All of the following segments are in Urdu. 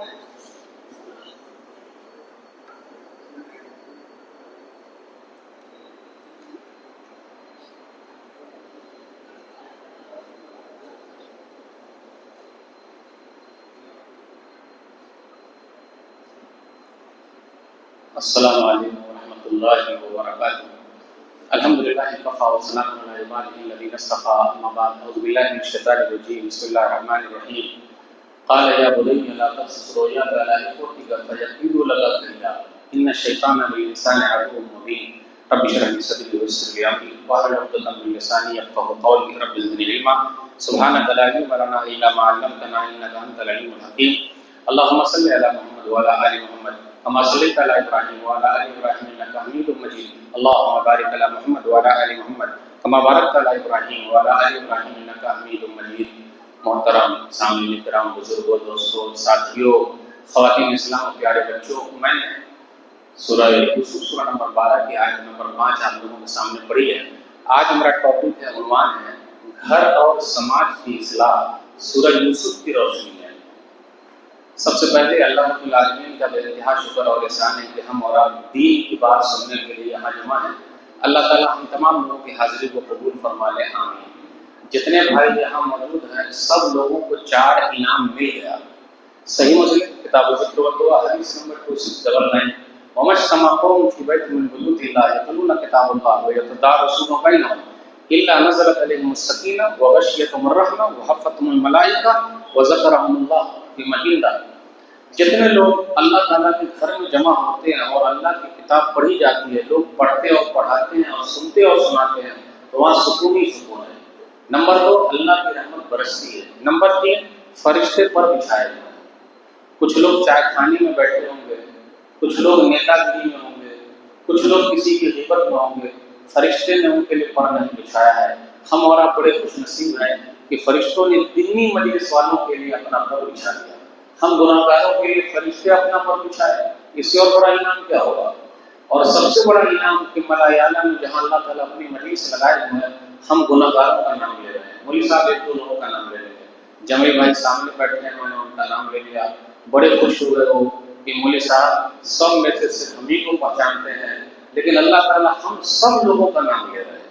السلام علیکم ورحمۃ اللہ وبرکاتہ. الحمد للہ وقفا وسلام علی عباده الذین اصطفى. اما بعد اعوذ باللہ من الشیطان الرجیم. بسم اللہ الرحمن الرحیم. قال یا بنی لا تقصص رؤیاک علی اخوتک فیکیدوا لک کیدا ان الشیطان للانسان عدو مبین. رب اشرح لي صدري ويسر لي امري واحلل عقدة من لساني يفقهوا قولي. رب زدني علما سبحانك لا علم لنا الا ما علمتنا انك انت العليم الحكيم. اللهم صل على محمد وعلى ال محمد كما صليت على ابراهيم وعلى ال ابراهيم انك حميد مجيد. اللهم بارك على محمد وعلى ال محمد كما باركت على ابراهيم وعلى ال ابراهيم انك حميد مجيد. محترم سامعین کرام، بزرگوں، دوستوں، ساتھیوں، خواتین اسلام اور پیارے بچوں، میں نے سورہ یوسف سورہ نمبر 12 کی آیت نمبر 5 آپ لوگوں کے سامنے پڑھی ہے. آج میرا ٹاپک ہے، عنوان ہے گھر اور سماج کی اصلاح سورہ یوسف کی روشنی میں. سب سے پہلے اللہ رب العالمین کا بے انتہا شکر اور احسان ہے کہ ہم اور آپ دین کی بات سننے کے لیے یہاں جمع ہیں. اللہ تعالیٰ ہم تمام لوگوں کی حاضری کو قبول فرما لے، آمین. جتنے بھائی یہاں موجود ہیں سب لوگوں کو 4 انعام مل گیا. صحیح مسلم کتاب ذکر و دعا حدیث نمبر 2699. وَمَا اجْتَمَعَ قَوْمٌ فِي بَيْتٍ مِّن بُيُوتِ اللَّهِ يَتْلُونَ كِتَابَ اللَّهِ وَيَتَدَارَسُونَهُ بَيْنَهُمْ إِلَّا نَزَلَتْ عَلَيْهِمُ السَّكِينَةُ وَغَشِيَتْهُمُ الرَّحْمَةُ وَحَفَّتْهُمُ الْمَلَائِكَةُ وَذَكَرَهُمُ اللَّهُ فِي مَنْ عِندَهُ. جتنے لوگ اللہ تعالیٰ کے گھر میں جمع ہوتے ہیں اور اللہ کی کتاب پڑھی جاتی ہے، لوگ پڑھتے اور پڑھاتے ہیں اور سنتے اور سناتے ہیں، تو وہاں سکون ہی سکون ہے. نمبر 2، اللہ کی رحمت برستی ہے. نمبر 3، فرشتے پر بچھائے ہوئے ہیں. کچھ لوگ چائے خانے میں بیٹھے ہوں گے، کچھ لوگ نیتا گری میں ہوں گے، کچھ لوگ کسی کی غیبت میں ہوں گے، فرشتے نے ان کے لیے پر نہیں بچھایا ہے. ہم اور آپ بڑے خوش نصیب ہیں کہ فرشتوں نے دینی مجلس والوں کے لیے اپنا پر بچھا دیا. ہم گناہگاروں کے لیے فرشتے اپنا پر بچھائے، اس سے اور بڑا انعام کیا ہوگا؟ اور سب سے بڑا انعام کہ ملائے اعلیٰ میں جہاں اللہ تعالیٰ اپنی مجلس لگائے ہوئے ہیں، ہم گناہگاروں کا نام لے رہے ہیں. مولوی صاحب 1-2 لوگوں کا نام لے رہے ہیں، جمیل بھائی سامنے بیٹھے ہیں، انہوں نے ان کا نام لے لیا. بڑے خوش ہوئے ہو کہ مولوی صاحب سب میں سے صرف ہم ہی کو پہچانتے ہیں، لیکن اللہ تعالیٰ ہم سب لوگوں کا نام لے رہے ہیں.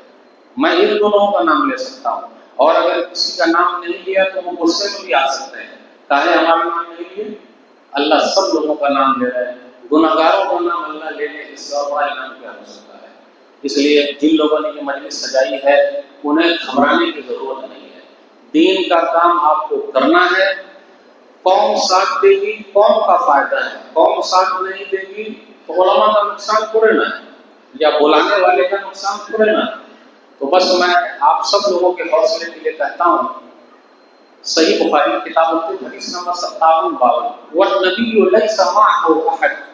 میں 1-2 لوگوں کا نام لے سکتا ہوں، اور اگر کسی کا نام نہیں لیا تو وہ غصے میں بھی آ سکتے ہیں. کہے ہمارا نام نہیں لیے، اللہ سب لوگوں کا نام لے رہے ہیں. گناہگاروں کا نام اللہ لے لے، اس سے اور بڑا انعام کیا ہو سکتا ہے؟ اس لیے جن لوگوں نے یہ مجلس سجائی ہے انہیں گھبرانے کی ضرورت نہیں ہے. دین کا کام آپ کو کرنا ہے. قوم ساتھ دے گی، قوم کا فائدہ ہے. قوم ساتھ نہیں دے گی تو علماء کا نقصان تھوڑے نہ ہے، یا بلانے والے کا نقصان تھوڑے نہ ہے. تو بس میں آپ سب لوگوں کے حوصلے کے لیے کہتا ہوں، صحیح بخاری کتاب حدیث نمبر 5752، وَالنَّبِيُّ لَيْسَ مَعَهُ أَحَدٌ.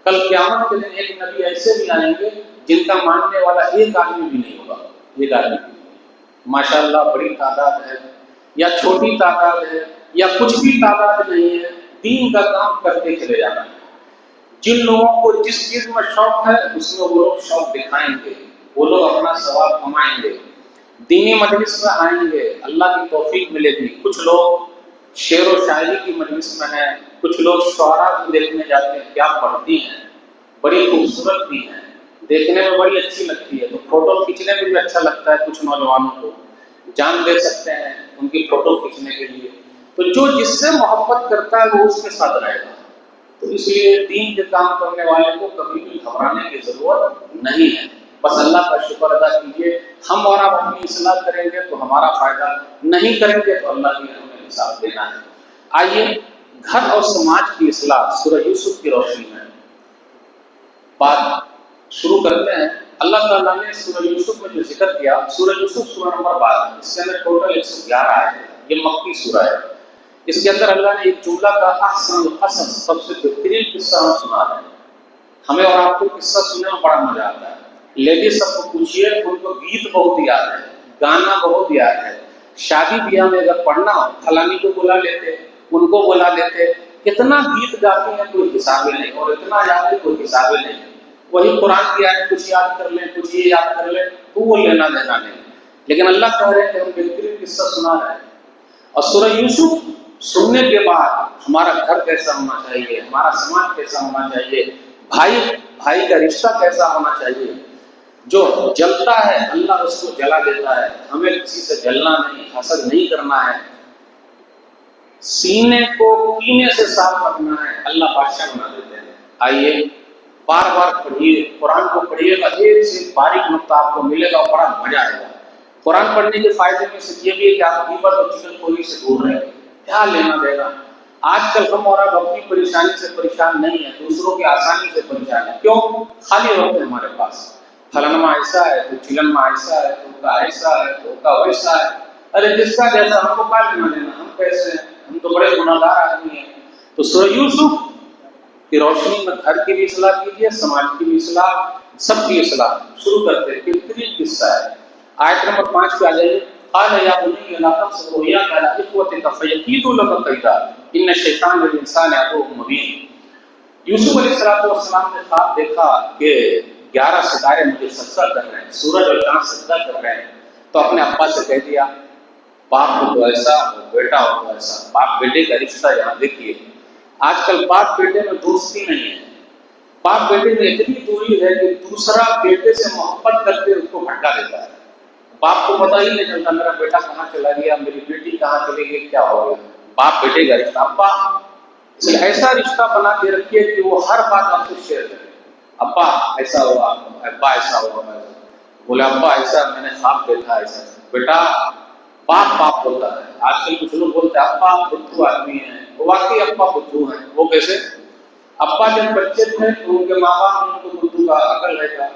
کل قیامت کے دن ایک نبی ایسے بھی آئیں گے جن کا ماننے والا ایک آدمی بھی نہیں ہوگا. ایک آدمی بھی نہیں. ماشاءاللہ بڑی تعداد ہے یا چھوٹی تعداد ہے یا کچھ بھی تعداد نہیں ہے، دین کا کام کرتے چلے جانا ہے. جن لوگوں کو جس چیز میں شوق ہے اس میں وہ لوگ شوق دکھائیں گے، وہ لوگ اپنا ثواب کمائیں گے، دینی مجلس میں آئیں گے، اللہ کی توفیق ملے گی. کچھ لوگ شعر و شاعری کی مجلس میں ہیں، کچھ لوگ شعراء کو دیکھنے جاتے ہیں، کیا پڑھتی ہیں، بڑی خوبصورت بھی ہیں، دیکھنے میں بڑی اچھی لگتی ہے، تو فوٹو کھینچنے میں بھی اچھا لگتا ہے. کچھ نوجوانوں کو جان دے سکتے ہیں ان کی فوٹو کھینچنے کے لیے. تو جو جس سے محبت کرتا ہے وہ اس کے ساتھ رہے گا. تو اس لیے دین کے کام کرنے والے کو کبھی بھی گھبرانے کی ضرورت نہیں ہے. بس اللہ کا شکر ادا کیجیے. ہم اور آپ اپنی اصلاح کریں گے تو ہمارا فائدہ، نہیں کریں گے تو اللہ کی ہمیں حساب دینا ہے. آئیے گھر اور سماج کی اصلاح سورہ یوسف کی روشنی میں بات شروع کرتے ہیں. اللہ تعالیٰ نے سورہ یوسف میں جو ذکر کیا، سورہ یوسف سورہ نمبر 12، اس کے اندر ٹوٹل 111 ہے. یہ مکی سورہ ہے. اس کے اندر اللہ نے ایک جملہ کا احسن القصص، سب سے بہترین قصہ ہم سنا ہے. ہمیں اور آپ کو قصہ سننے میں بڑا مزہ آتا ہے. لیڈیز سب کو پوچھیے، ان کو گیت بہت یاد ہے، گانا بہت یاد ہے. شادی بیاہ میں اگر پڑھنا ہو، فلانی کو بلا لیتے، ان کو بلا لیتے. کتنا گیت گاتے ہیں کوئی حساب نہیں، اور اتنا یاد ہے کوئی حساب نہیں. وہی قرآن کی آیت کچھ یاد کر لیں، کچھ یہ یاد کر لیں، تو وہ لینا دینا نہیں. لیکن اللہ کہہ رہے ہیں کہ ہم بہترین قصہ سنا رہے ہیں. اور سورہ یوسف سننے کے بعد ہمارا گھر کیسا ہونا چاہیے، ہمارا سماج کیسا ہونا چاہیے، بھائی کا رشتہ کیسا ہونا چاہیے۔ جو جلتا ہے اللہ اس کو جلا دیتا ہے، ہمیں کسی سے جلنا نہیں، حسد نہیں کرنا ہے، سینے کو کینے سے صاف رکھنا ہے، اللہ بادشاہ بنا دیتے ہیں۔ آئیے بار بار پڑھیے، قرآن کو پڑھیے گا، ایک سے باریک نقطہ آپ کو ملے گا اور بڑا مزہ آئے گا۔ قرآن پڑھنے کے فائدے میں سے یہ بھی ہے کہ آپ غیبت اور چغلخوری سے دور رہیں، کیا لینا دے گا۔ آج کل ہم اور آپ اپنی پریشانی سے پریشان نہیں ہیں، دوسروں کی آسانی سے پریشان ہیں۔ کیوں؟ خالی وقت ہے ہمارے پاس، فلانا ایسا ہے تو چلنا ایسا ہے تو کا ایسا ہے تو کا ویسا ہے۔ ارے جس کا جیسا، ہم کو کیا لینا دینا، ہم کیسے ہیں، ہم تو بڑے گناہگار آدمی ہیں۔ تو سورہ یوسف کی روشنی میں گھر کی بھی اصلاح کیجیے، سماج کی بھی اصلاح، سب کی اصلاح شروع کرتے ہیں۔ بہترین قصہ ہے، آیت نمبر 5 پہ آ جائیے۔ قال یا بنی لا تقصص رؤیاک علی اخوتک فیکیدوا لک کیدا ان الشیطان للانسان عدو مبین۔ یوسف علیہ السلام نے خواب دیکھا کہ 11 ستارے مجھے سجدہ کر رہے ہیں، سورج اور چاند سجدہ کر رہے ہیں۔ تو اپنے ابا سے کہہ دیا، باپ کو تو ایسا بیٹا ہو تو ایسا۔ باپ بیٹے کا رشتہ یہاں دیکھیے، آج کل باپ بیٹے میں دوستی نہیں ہے، باپ بیٹے میں اتنی دوری ہے کہ دوسرا بیٹے سے محبت کر کے اس کو بھٹکا دیتا ہے۔ باپ کو پتہ ہی نہیں چلتا میرا بیٹا کہاں چلا گیا، میری بیٹی کہاں چلی گئی، کیا ہو گیا۔ باپ بیٹے کا رشتہ، ابا سے ایسا رشتہ بنا کے رکھیے کہ وہ ہر بات آپ سے شیئر کرے۔ ابا ایسا ہوا، ابا ایسا ہوا، بولے ابا ایسا میں نے خواب دیکھا ایسا۔ بیٹا باپ ہوتا ہے۔ آج کل کچھ لوگ بولتے ہیں ابا بدھو آدمی ہیں، وہ واقعی ابا بدھو ہیں۔ وہ کیسے؟ ابا جب بچے تھے تو ان کے ماں باپ نے ان کو بدھو کا عقل ہے کیا؟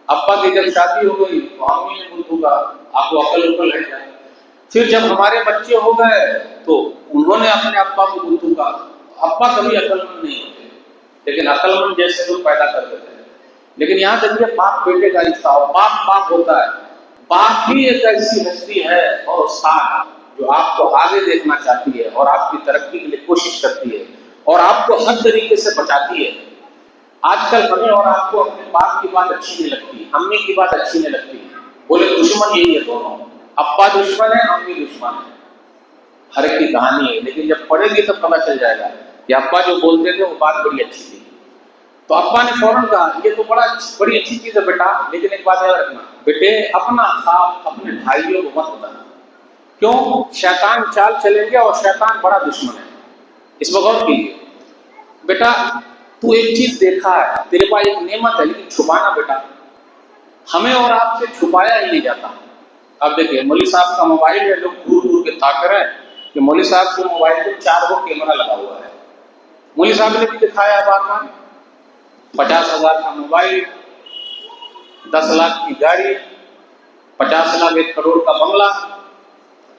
ابا کی جب شادی ہو گئی تو امی نے بدھو کا، آپ کو عقل ہے کیا؟ پھر جب ہمارے بچے ہو گئے تو انہوں نے اپنے ابا کو بدھو کا۔ ابا کبھی عقل مند نہیں ہوتے، لیکن عقل مند جیسے لوگ پیدا کر دیتے ہیں۔ لیکن یہاں دیکھیے باپ بیٹے کا رشتہ ہو، باپ ہوتا ہے۔ باپ بھی ایک ایسی ہستی ہے اور استاد جو آپ کو آگے دیکھنا چاہتی ہے اور آپ کی ترقی کے لیے کوشش کرتی ہے اور آپ کو ہر طریقے سے بچاتی ہے۔ آج کل ہمیں اور آپ کو اپنے باپ کی بات اچھی نہیں لگتی، امی کی بات اچھی نہیں لگتی، بولے دشمن یہی ہے دونوں، ابا دشمن ہے، امی دشمن ہے، ہر ایک کی کہانی ہے۔ لیکن جب پڑھے گی تب پتہ چل جائے گا کہ ابا جو بولتے تھے وہ بات بڑی اچھی تھی۔ تو ابا نے فوراً کہا یہ تو بڑی اچھی چیز ہے بیٹا، لیکن ایک بات یاد رکھنا بیٹے، اپنا خواب اپنے بھائیوں کو مت بتانا۔ کیوں؟ شیطان چال چلیں گے اور شیطان بڑا دشمن ہے، اس پر غور کیجیے۔ بیٹا تو ایک چیز دیکھا ہے، تیرے پاس ایک نعمت ہے، لیکن چھپانا بیٹا، ہمیں اور آپ سے چھپایا ہی نہیں جاتا۔ اب دیکھیے مولوی صاحب کا موبائل ہے، لوگ دور دور کے تاک رہے ہیں کہ مولوی صاحب کے موبائل پہ 4 وہ کیمرہ لگا ہوا ہے۔ مولوی صاحب نے بھی دکھایا بار بار، 50,000 کا موبائل، 10 لاکھ کی گاڑی، 50 لاکھ 1 کروڑ کا بنگلہ،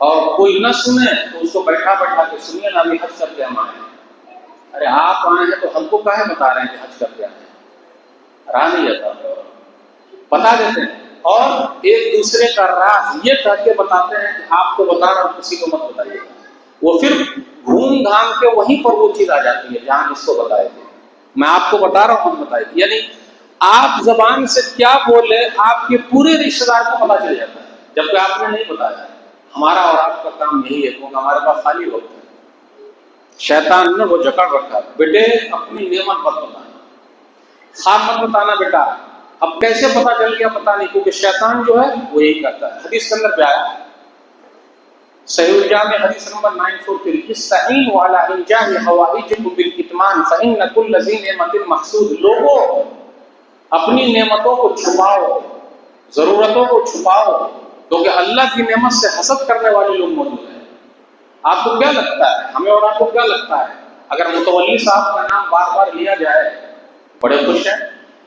اور کوئی نہ سنے تو اس کو بیٹھا کے سنیے نا ابھی حج کر کے ہم آئے ہیں۔ ارے آپ آئے ہیں تو ہم کو کاہے بتا رہے ہیں کہ حج کر کے آئے ہیں؟ رہا نہیں جاتا، بتا دیتے ہیں، اور ایک دوسرے کا راز یہ کر کے بتاتے ہیں کہ آپ کو بتا رہا ہوں کسی کو مت بتائیے۔ وہ پھر گھوم گھام کے وہیں پر وہ چیز آ جاتی ہے جہاں جس کو بتائے تھے، میں آپ کو بتا رہا ہوں مت بتائیے۔ یعنی آپ زبان سے کیا بولے آپ کے پورے رشتے دار کو پتا چل جاتا ہے، جبکہ آپ نے نہیں بتایا۔ ہمارا اور آپ کا کام یہی ہے، کیونکہ ہمارے پاس خالی وقت ہے۔ شیطان نے وہ جکڑ رکھا، بیٹے اپنی نعمت مت بتانا، خواب مت بتانا بیٹا۔ اب کیسے پتا چل گیا پتا نہیں، کیونکہ شیطان جو ہے وہ یہی کرتا ہے۔ حدیث کے اندر پہ آیا صحیح الجامع حدیث نمبر 943، استعینوا علی انجاح حوائجکم بالکتمان فإن کل ذی نعمت محسود۔ لوگوں اپنی نعمتوں کو چھپاؤ، ضرورتوں کو چھپاؤ، کیونکہ اللہ کی نعمت سے حسد کرنے والے لوگ موجود ہیں۔ آپ کو کیا لگتا ہے، ہمیں اور آپ کو کیا لگتا ہے، اگر متولی صاحب کا نام بار بار لیا جائے بڑے خوش ہیں،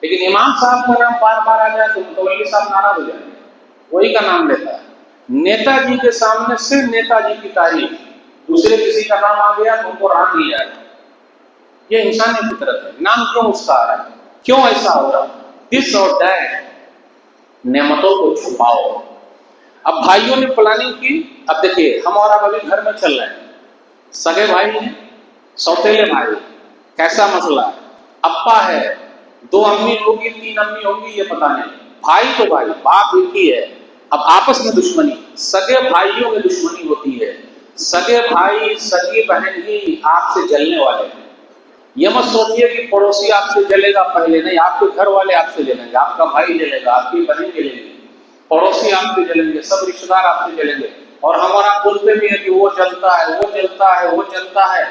لیکن امام صاحب کا نام بار بار آ جائے تو متولی صاحب ناراض ہو جائیں گے، وہی کا نام لیتا ہے۔ نیتا جی کے سامنے صرف نیتا جی کی تعریف، دوسرے کسی کا نام آ گیا تو ان کو رام لیا جائے۔ یہ انسانی فطرت ہے، نام کیوں اس کا آ رہا ہے، کیوں ایسا ہو رہا ہے؟ دس اور دیٹ، نعمتوں کو چھپاؤ۔ اب بھائیوں نے پلاننگ کی، اب دیکھیے ہم اور آپ ابھی گھر میں چل رہے ہیں، سگے بھائی ہیں، سوتیلے بھائی، کیسا مسئلہ ہے، ابا ہے، 2 امی ہوگی 3 امی ہوگی یہ پتہ نہیں، بھائی تو بھائی، باپ ایک ہی ہے۔ اب آپس میں دشمنی، سگے بھائیوں میں دشمنی ہوتی ہے، سگے بھائی سگی بہن ہی آپ سے جلنے والے ہیں. یہ مت سوچیے کہ پڑوسی آپ سے جلے گا پہلے، نہیں، آپ کے گھر والے آپ سے جلیں گے، آپ کا بھائی جلے گا، آپ کی بہن جلیں گی، پڑوسی آپ سے جلیں گے، سب رشتے دار آپ سے جلیں گے. اور ہمارا بولتے بھی ہیں کہ وہ جلتا ہے، وہ جلتا ہے، وہ جلتا ہے.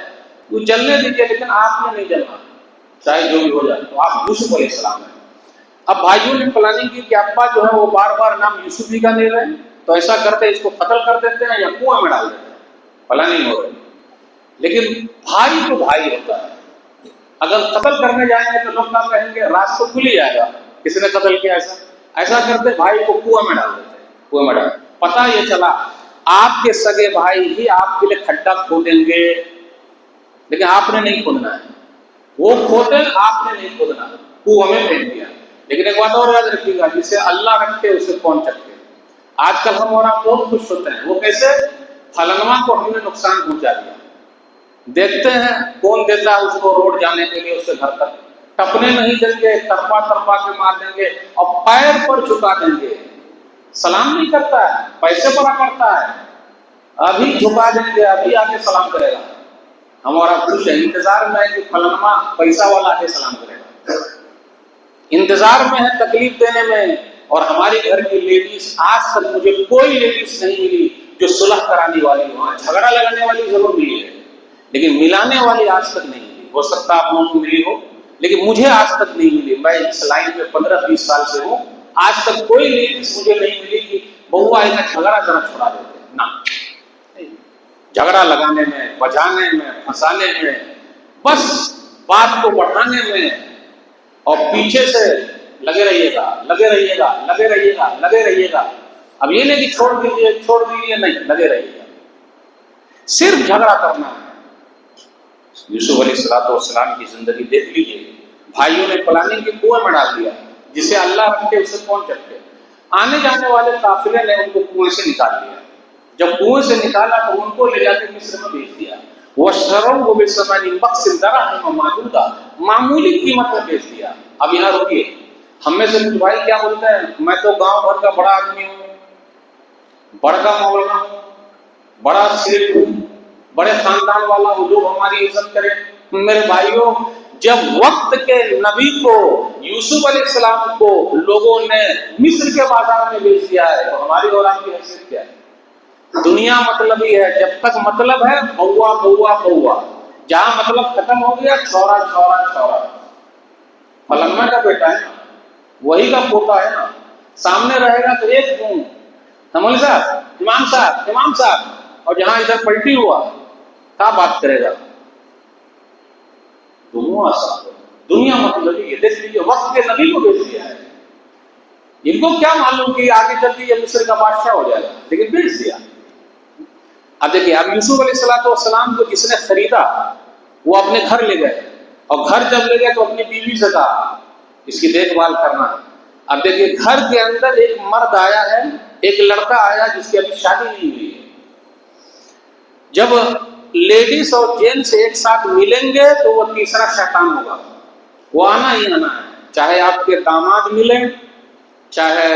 وہ جلنے دیجیے، لیکن آپ نے نہیں جلنا، چاہے جو بھی ہو جائے. تو آپ یوسف علیہ السلام ہیں. اب بھائیوں نے پلاننگ کی کہ ابا جو ہے وہ بار بار نام یوسف جی کا لے رہے ہیں، تو ایسا کرتے اس کو قتل کر دیتے ہیں یا کنویں میں ڈال دیتے ہیں. پلاننگ ہو رہی. لیکن بھائی تو بھائی ہوتا ہے. اگر قتل کرنے جائیں گے تو لوگ نہ کہیں گے، راز تو کھل ہی جائے گا کسی نے قتل کیا. ایسا کرتے بھائی کو کنویں میں ڈال دیتے ہیں. کنویں میں ڈال. پتہ یہ چلا آپ کے سگے بھائی ہی آپ کے لیے کھڈا کھودیں گے، لیکن آپ نے نہیں کھودنا ہے. وہ کھودے، آپ نے نہیں کھودنا، کنویں میں پھینک دیا. لیکن ایک بات اور یاد رکھیے گا، جسے اللہ رکھے اسے کون چکے. آج کل ہم اور آپ بہت خوش ہوتے ہیں، وہ کیسے؟ فلنما کو ہم نے نقصان پہنچا دیا. دیکھتے ہیں کون دیتا ہے اس کو روڈ جانے کے لیے اس کے گھر تک. ٹپنے نہیں دیں گے، ترپا ترپا کے مار دیں گے اور پیر پر جھکا دیں گے. سلام نہیں کرتا ہے، پیسے پڑا کرتا ہے. ابھی جھکا دیں گے، ابھی آ کے سلام کرے گا. ہمارا خوش ہے، انتظار میں ہے کہ فلنما پیسہ والا آ کے سلام کرے گا. انتظار میں ہے تکلیف دینے میں. اور ہماری گھر کی لیڈیز، آج تک مجھے کوئی لیڈیز نہیں ملی جو صلح کرانے والی ہو. جھگڑا لگانے والی ضرور ملی ہے، لیکن ملانے والی آج تک نہیں ملی. ہو سکتا آپ لوگوں کو ملی ہو، لیکن مجھے آج تک نہیں ملی. میں اس لائن میں 15-20 سال سے ہوں، آج تک کوئی لیڈیز مجھے نہیں ملی کہ بہو آئے گا جھگڑا ذرا چھوڑا دیتے. نہ، جھگڑا لگانے میں، بجانے میں، پھنسانے میں، بس بات کو بڑھانے میں، اور پیچھے سے لگے رہیے گا، لگے رہیے گا، لگے رہیے گا، لگے رہیے گا. اب یہ نہیں کہ چھوڑ دیجیے، چھوڑ دیجیے، نہیں، لگے رہیے گا. صرف جھگڑا کرنا ہے. یوسف علیہ السلام کی زندگی دیکھ لیجیے. بھائیوں نے پلاننگ کی کنویں میں ڈال دیا، جسے اللہ رکھے اسے کون چکے. آنے جانے والے قافلے نے ان کو کنویں سے نکال دیا. جب کنویں سے نکالا تو ان کو لے جا کے مصر میں بیچ دیا. وَاشْتَرَوْهُ بِثَمَنٍ بَخْسٍ دَرَاهِمَ مَعْدُودَةٍ، معمولی قیمت میں بیچ دیا. اب یہاں رکیے، ہم میں سے کچھ بھائی کیا بولتے ہیں، میں تو گاؤں بھر کا بڑا آدمی ہوں، بڑا مولانا ہوں، بڑا شیخ ہوں، بڑے خاندان والا ہوں، لوگ ہماری عزت کریں. میرے بھائیوں، جب وقت کے نبی کو، یوسف علیہ السلام کو لوگوں نے مصر کے بازار میں بیچ دیا ہے، تو ہماری اور آپ کی حیثیت کیا ہے؟ دنیا مطلبی ہے. جب تک مطلب ہے بوا بوا بوا، جہاں مطلب ختم ہو گیا چھوڑا چھوڑا چھوڑا. فلما کا بیٹا ہے نا، وہی کا پوتا ہے نا، سامنے رہے گا تو ایک دوں مولوی صاحب، امام صاحب، امام صاحب، اور جہاں ادھر پلٹی ہوا کیا بات کرے گا؟ دنیا مطلب یہ دیکھ لیجیے، وقت کے نبی کو بیچ دیا ہے. ان کو کیا معلوم کہ آگے چل کے یہ مصر کا بادشاہ ہو جائے گا، لیکن بیچ دیا. اب دیکھیے، اب یوسف علیہ السلام کو جس نے خریدا وہ اپنے گھر لے گئے، اور گھر جب لے گئے تو اپنی بیوی سے کہا اس کی دیکھ بھال کرنا. اب دیکھیے، گھر کے اندر ایک مرد آیا ہے، ایک لڑکا آیا جس کی ابھی شادی نہیں ہوئی ہے. جب لیڈیز اور جینٹس ایک ساتھ ملیں گے تو وہ تیسرا شیطان ہوگا. وہ آنا ہی آنا ہے، چاہے آپ کے داماد ملیں، چاہے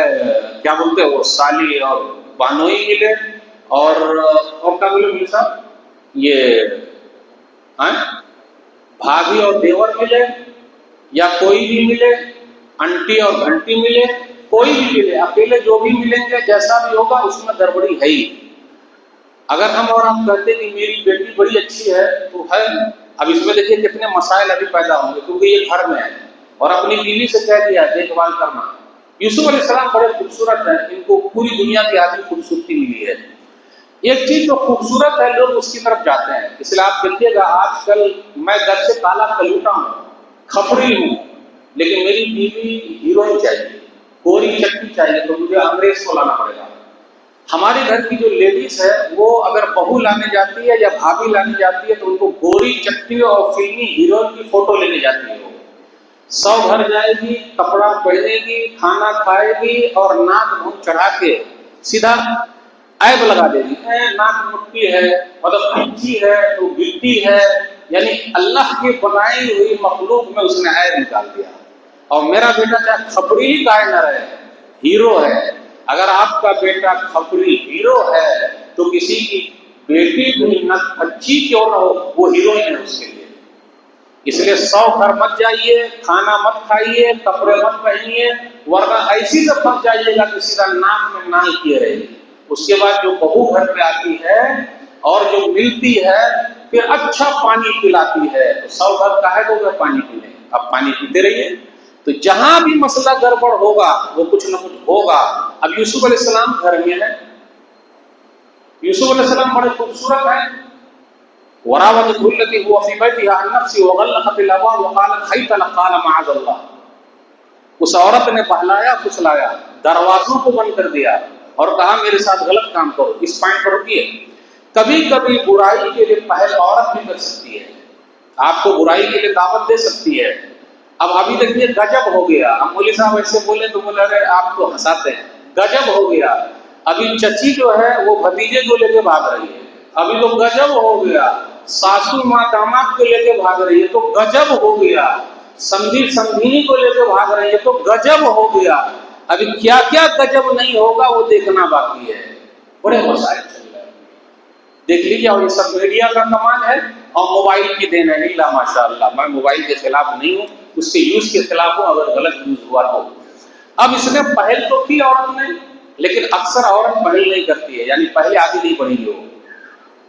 کیا بولتے ہیں وہ سالی اور بانوئی ملے، اور کیا بولے مل صاحب، یہ بھابھی اور دیور ملے، یا کوئی بھی ملے، انٹی اور گھنٹی ملے، کوئی بھی ملے، اکیلے جو بھی ملیں گے جیسا بھی ہوگا اس میں گڑبڑی ہے ہی. اگر ہم اور آپ کہتے ہیں کہ میری بیٹی بڑی اچھی ہے تو ہے. اب اس میں دیکھیے کتنے مسائل ابھی پیدا ہوں گے، کیونکہ یہ گھر میں ہے اور اپنی بیوی سے کہہ دیا دیکھ بھال کرنا. یوسف علیہ السلام بڑے خوبصورت ہیں، ان کو پوری دنیا کی آدھی خوبصورتی ملی ہے. ایک چیز جو خوبصورت ہے لوگ اس کی طرف جاتے ہیں. اس لیے آپ دیکھیے گا آج کل میں گھر سے کالا کلوٹا ہوں، کھپڑی ہوں، لیکن میری بیوی ہیروئن چاہیے، گوری چٹی چاہیے، تو مجھے انگریز کو لانا پڑے گا. ہمارے گھر کی جو لیڈیز ہے وہ اگر بہو لانے جاتی ہے یا بھابھی لانے جاتی ہے تو ان کو گوری چٹی اور فلمی ہیروئن کی فوٹو لینے جاتی ہے. وہ 100 گھر جائے گی، کپڑا پہنے گی، کھانا کھائے گی، اور ناک منہ چڑھا کے سیدھا عیب لگا دے گی، ناک مٹی ہے، مطلب کچی ہے تو گٹی ہے. یعنی اللہ کی بنائی ہوئی مخلوق میں اس نے عیب نکال دیا. اور میرا بیٹا چاہے کھپڑی ہی کائے نہ رہے، ہیرو ہے. اگر آپ کا بیٹا کھپڑی ہیرو ہے تو کسی کی بیٹی محنت اچھی کیوں نہ ہو وہ ہیروئن ہے اس کے لیے. اس لیے 100 گھر مت جائیے، کھانا مت کھائیے، کپڑے مت پہنیے، ورنہ ایسی سے پھنس جائیے گا کہ سیدھا ناک میں نائی کیے رہے گی. اس کے بعد جو بہو گھر پہ آتی ہے اور جو ملتی ہے پھر اچھا پانی پلاتی ہے، تو 100 گھر کا ہے تو وہ پانی پینے، اب پانی پیتے رہیے. تو جہاں بھی مسئلہ گڑبڑ ہوگا وہ کچھ نہ کچھ ہوگا. اب یوسف علیہ السلام گھر میں ہے. یوسف علیہ السلام بڑے خوبصورت ہیں. وراودته التي هو في بيتها عن نفسه وغلقت الابواب وقالت حيث لك قال معاذ الله. اس عورت نے بہلایا پھسلایا، دروازوں کو بند کر دیا اور کہا میرے ساتھ غلط کام کرو. اس پوائنٹ پر رکیے. کبھی کبھی برائی کے لیے پہل عورت بھی کر سکتی ہے، آپ کو برائی کے لیے دعوت دے سکتی ہے. اب ابھی دیکھیے گجب ہو گیا. اب مولوی صاحب ایسے بولے تو بولے ارے آپ تو ہنساتے ہیں. گجب ہو گیا. ابھی چچی جو ہے وہ بھتیجے کو لے کے بھاگ رہی ہے. ابھی تو گجب ہو گیا. ساسو ماں داماد کو لے کے بھاگ رہی ہے تو گجب ہو گیا. سمدھی سمدھینی کو لے کے بھاگ رہی ہے تو گجب ہو گیا. ابھی کیا کیا گجب نہیں ہوگا وہ دیکھنا باقی ہے. بڑے مسائل چل رہے ہیں، دیکھ لیجیے. اور یہ سب میڈیا کا کمال ہے اور موبائل کی دین ہے. اللہ ماشاء اللہ، میں موبائل کے خلاف نہیں ہوں، اس کے یوز کے خلاف ہوں اگر غلط یوز ہوا تو. اب اس نے پہل تو کی عورت نے، لیکن اکثر عورت پہل نہیں کرتی ہے، یعنی پہلے آگے نہیں بڑھی ہو.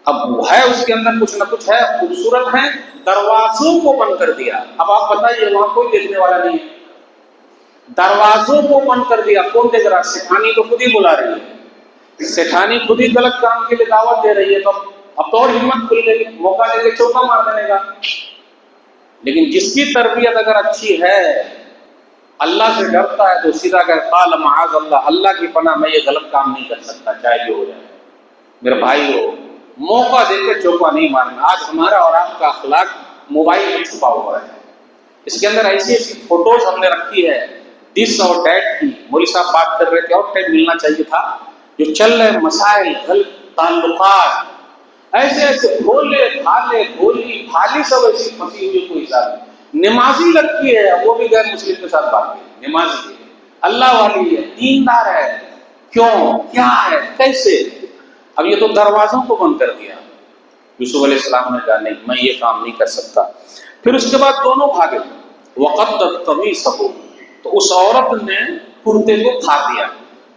اب وہ ہے اس کے اندر کچھ نہ کچھ ہے، خوبصورت ہے، دروازوں کو بند کر دیا. اب آپ بتائیے وہاں کوئی دیکھنے والا نہیں ہے، دروازوں کو بند کر دیا. کون دیکھ رہا؟ سیٹھانی تو خود ہی بلا رہی ہے، سیٹھانی خود ہی غلط کام کے لیے دعوت دے رہی ہے. تو اب تو اور ہمت کھل گئی، موقع دے کے چوکا مار دینے کا. لیکن جس کی تربیت اگر اچھی ہے، اللہ سے ڈرتا ہے، تو سیدھا کہ قال معاذ اللہ، اللہ کی پناہ میں یہ غلط کام نہیں کر سکتا چاہے جو ہو جائے. میرے بھائی ہو، موقع دے کے چوکا نہیں مارنا. آج ہمارا اور آپ کا اخلاق موبائل میں چھپا ہوا ہے. اس کے اندر ایسی ایسی فوٹوز ہم نے رکھی ہے دس اور ڈیٹ کی. مولوی صاحب بات کر رہے تھے اور ٹائم ملنا چاہیے تھا. جو چل رہے مسائل، غلط تعلقات، ایسے ایسے بھولے بھالے بھولی بھالی سب ایسی پھنسی ہوئی کوئی حساب نہیں. نمازی لڑکی ہے وہ بھی غیر مسلم کے ساتھ بات کی. نمازی ہے، اللہ والی ہے، دیندار ہے، کیوں کیا ہے کیسے؟ اب یہ تو دروازوں کو بند کر دیا. یوسف علیہ السلام نے کہا نہیں میں یہ کام نہیں کر سکتا. پھر اس کے بعد دونوں بھاگے. وقدت قمیصہ، تو اس عورت نے کرتے کو پھاڑ دیا.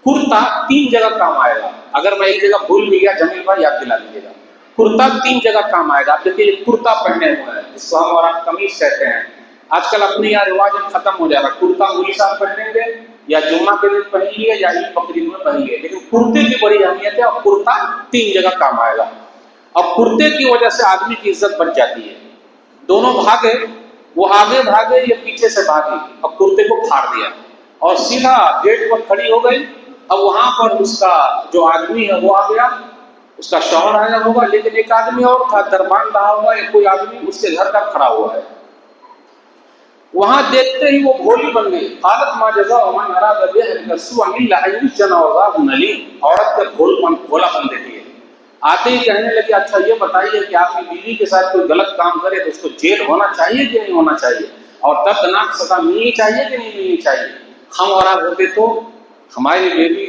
کرتا 3 جگہ کام آئے گا. اگر میں ایک جگہ بھول بھی گیا جمیل بھائی یاد دلا دیجیے گا. کرتا 3 جگہ کام آئے گا. آپ دیکھیے یہ کرتا پہنے ہوئے ہیں، جس کو ہم اور آپ قمیص کہتے ہیں. آج کل اپنے یہاں رواج ختم ہو جائے گا. کرتا مولوی صاحب پہنیں گے یا جمعہ کے دن پہن لیے یا عید بقرعید میں پہن لیے، لیکن کرتے کی بڑی اہمیت ہے. اور کرتا 3 جگہ کام آئے گا. اور کرتے کی وجہ سے آدمی کی عزت بچ جاتی ہے. دونوں بھاگے، وہ آگے بھاگے یہ پیچھے سے بھاگی اور کرتے کو پھاڑ دیا اور سیدھا گیٹ پر کھڑی ہو گئی. اب وہاں پر اس کا جو آدمی ہے وہ آ گیا، اس کا شوہر آیا ہوگا، لیکن ایک آدمی اور تھا دربان رہا ہوگا، ایک کوئی آدمی اس کے گھر کا کھڑا ہوا ہے. وہاں دیکھتے ہی وہ بھولی بن گئی. قالت ما جزاء من اراد بأهلك سوءا الا ان يسجن وعذاب الیم. عورت کا بھولا پن دیتی ہے. آتے ہی کہنے لگے اچھا یہ بتائیے کہ آپ کی بیوی کے ساتھ کوئی غلط کام کرے تو اس کو جیل ہونا چاہیے کہ نہیں ہونا چاہیے، اور دردناک سزا ملنی چاہیے کہ نہیں ملنی چاہیے؟ ہم اور آپ ہوتے تو ہماری بیوی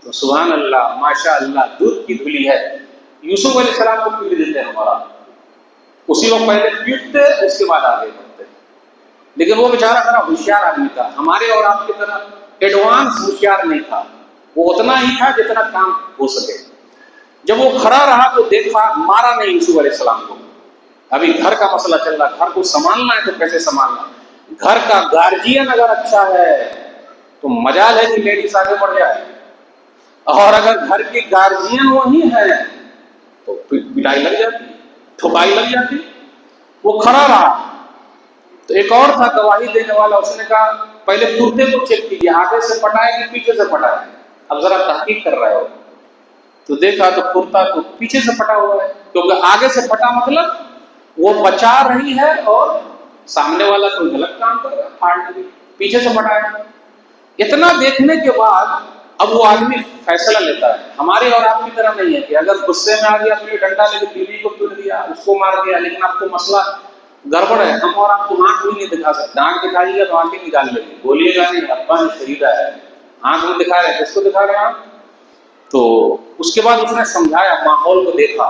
تو سبحان اللہ ماشاء اللہ دودھ کی دھلی ہے. یوسف علیہ السلام کو پیٹ دیتے ہیں ہمارا، اسی کو پہلے پیٹتے اس کے بعد آگے بڑھتے. لیکن وہ بیچارہ ذرا ہوشیار آدمی تھا، ہمارے اور آپ کی طرح ایڈوانس ہوشیار نہیں تھا. وہ اتنا ہی تھا جتنا کام ہو سکے. جب وہ کھڑا رہا تو دیکھا، مارا نہیں یوسف علیہ السلام کو. ابھی گھر کا مسئلہ چل رہا، گھر کو سنبھالنا ہے تو کیسے سنبھالنا. گھر کا گارجین اگر اچھا ہے تو مجال ہے کہ لیڈیز آگے بڑھ جائے، اور اگر گھر کی گارجین وہی ہے تو پٹائی لگ جاتی، ٹھکائی لگ جاتی. وہ کھڑا رہا تو ایک اور تھا گواہی دینے والا، اس نے کہا پہلے کرتے کو چیک کیجیے آگے سے پٹائے کہ پیچھے سے پٹائے. اب ذرا تحقیق کر رہے ہو تو دیکھا تو کرتا تو پیچھے سے پھٹا ہوا ہے، کیونکہ آگے سے پھٹا مطلب وہ بچا رہی ہے اور سامنے والا کوئی غلط کام کر رہا ہے، پھاڑ دی. پیچھے سے پھٹا ہے. اتنا دیکھنے کے بعد اب وہ آدمی فیصلہ لیتا ہے. ہماری اور آپ کی طرح نہیں ہے کہ اگر غصے میں آ گیا تو یہ ڈنڈا لے کے بیوی کو پیٹ دیا، اس کو مار دیا. لیکن اب تو مسئلہ گڑبڑ ہے. ہم اور آپ تو آنکھ بھی نہیں دکھا سکتے. آنکھ دکھائیے گا تو آنکھیں نکال لیں گے، بولیے گا نہیں ابا نے خریدا ہے. آنکھ میں دکھا رہے ہیں، کس کو دکھا رہے ہیں آپ؟ تو اس کے بعد اس نے سمجھایا، ماحول کو دیکھا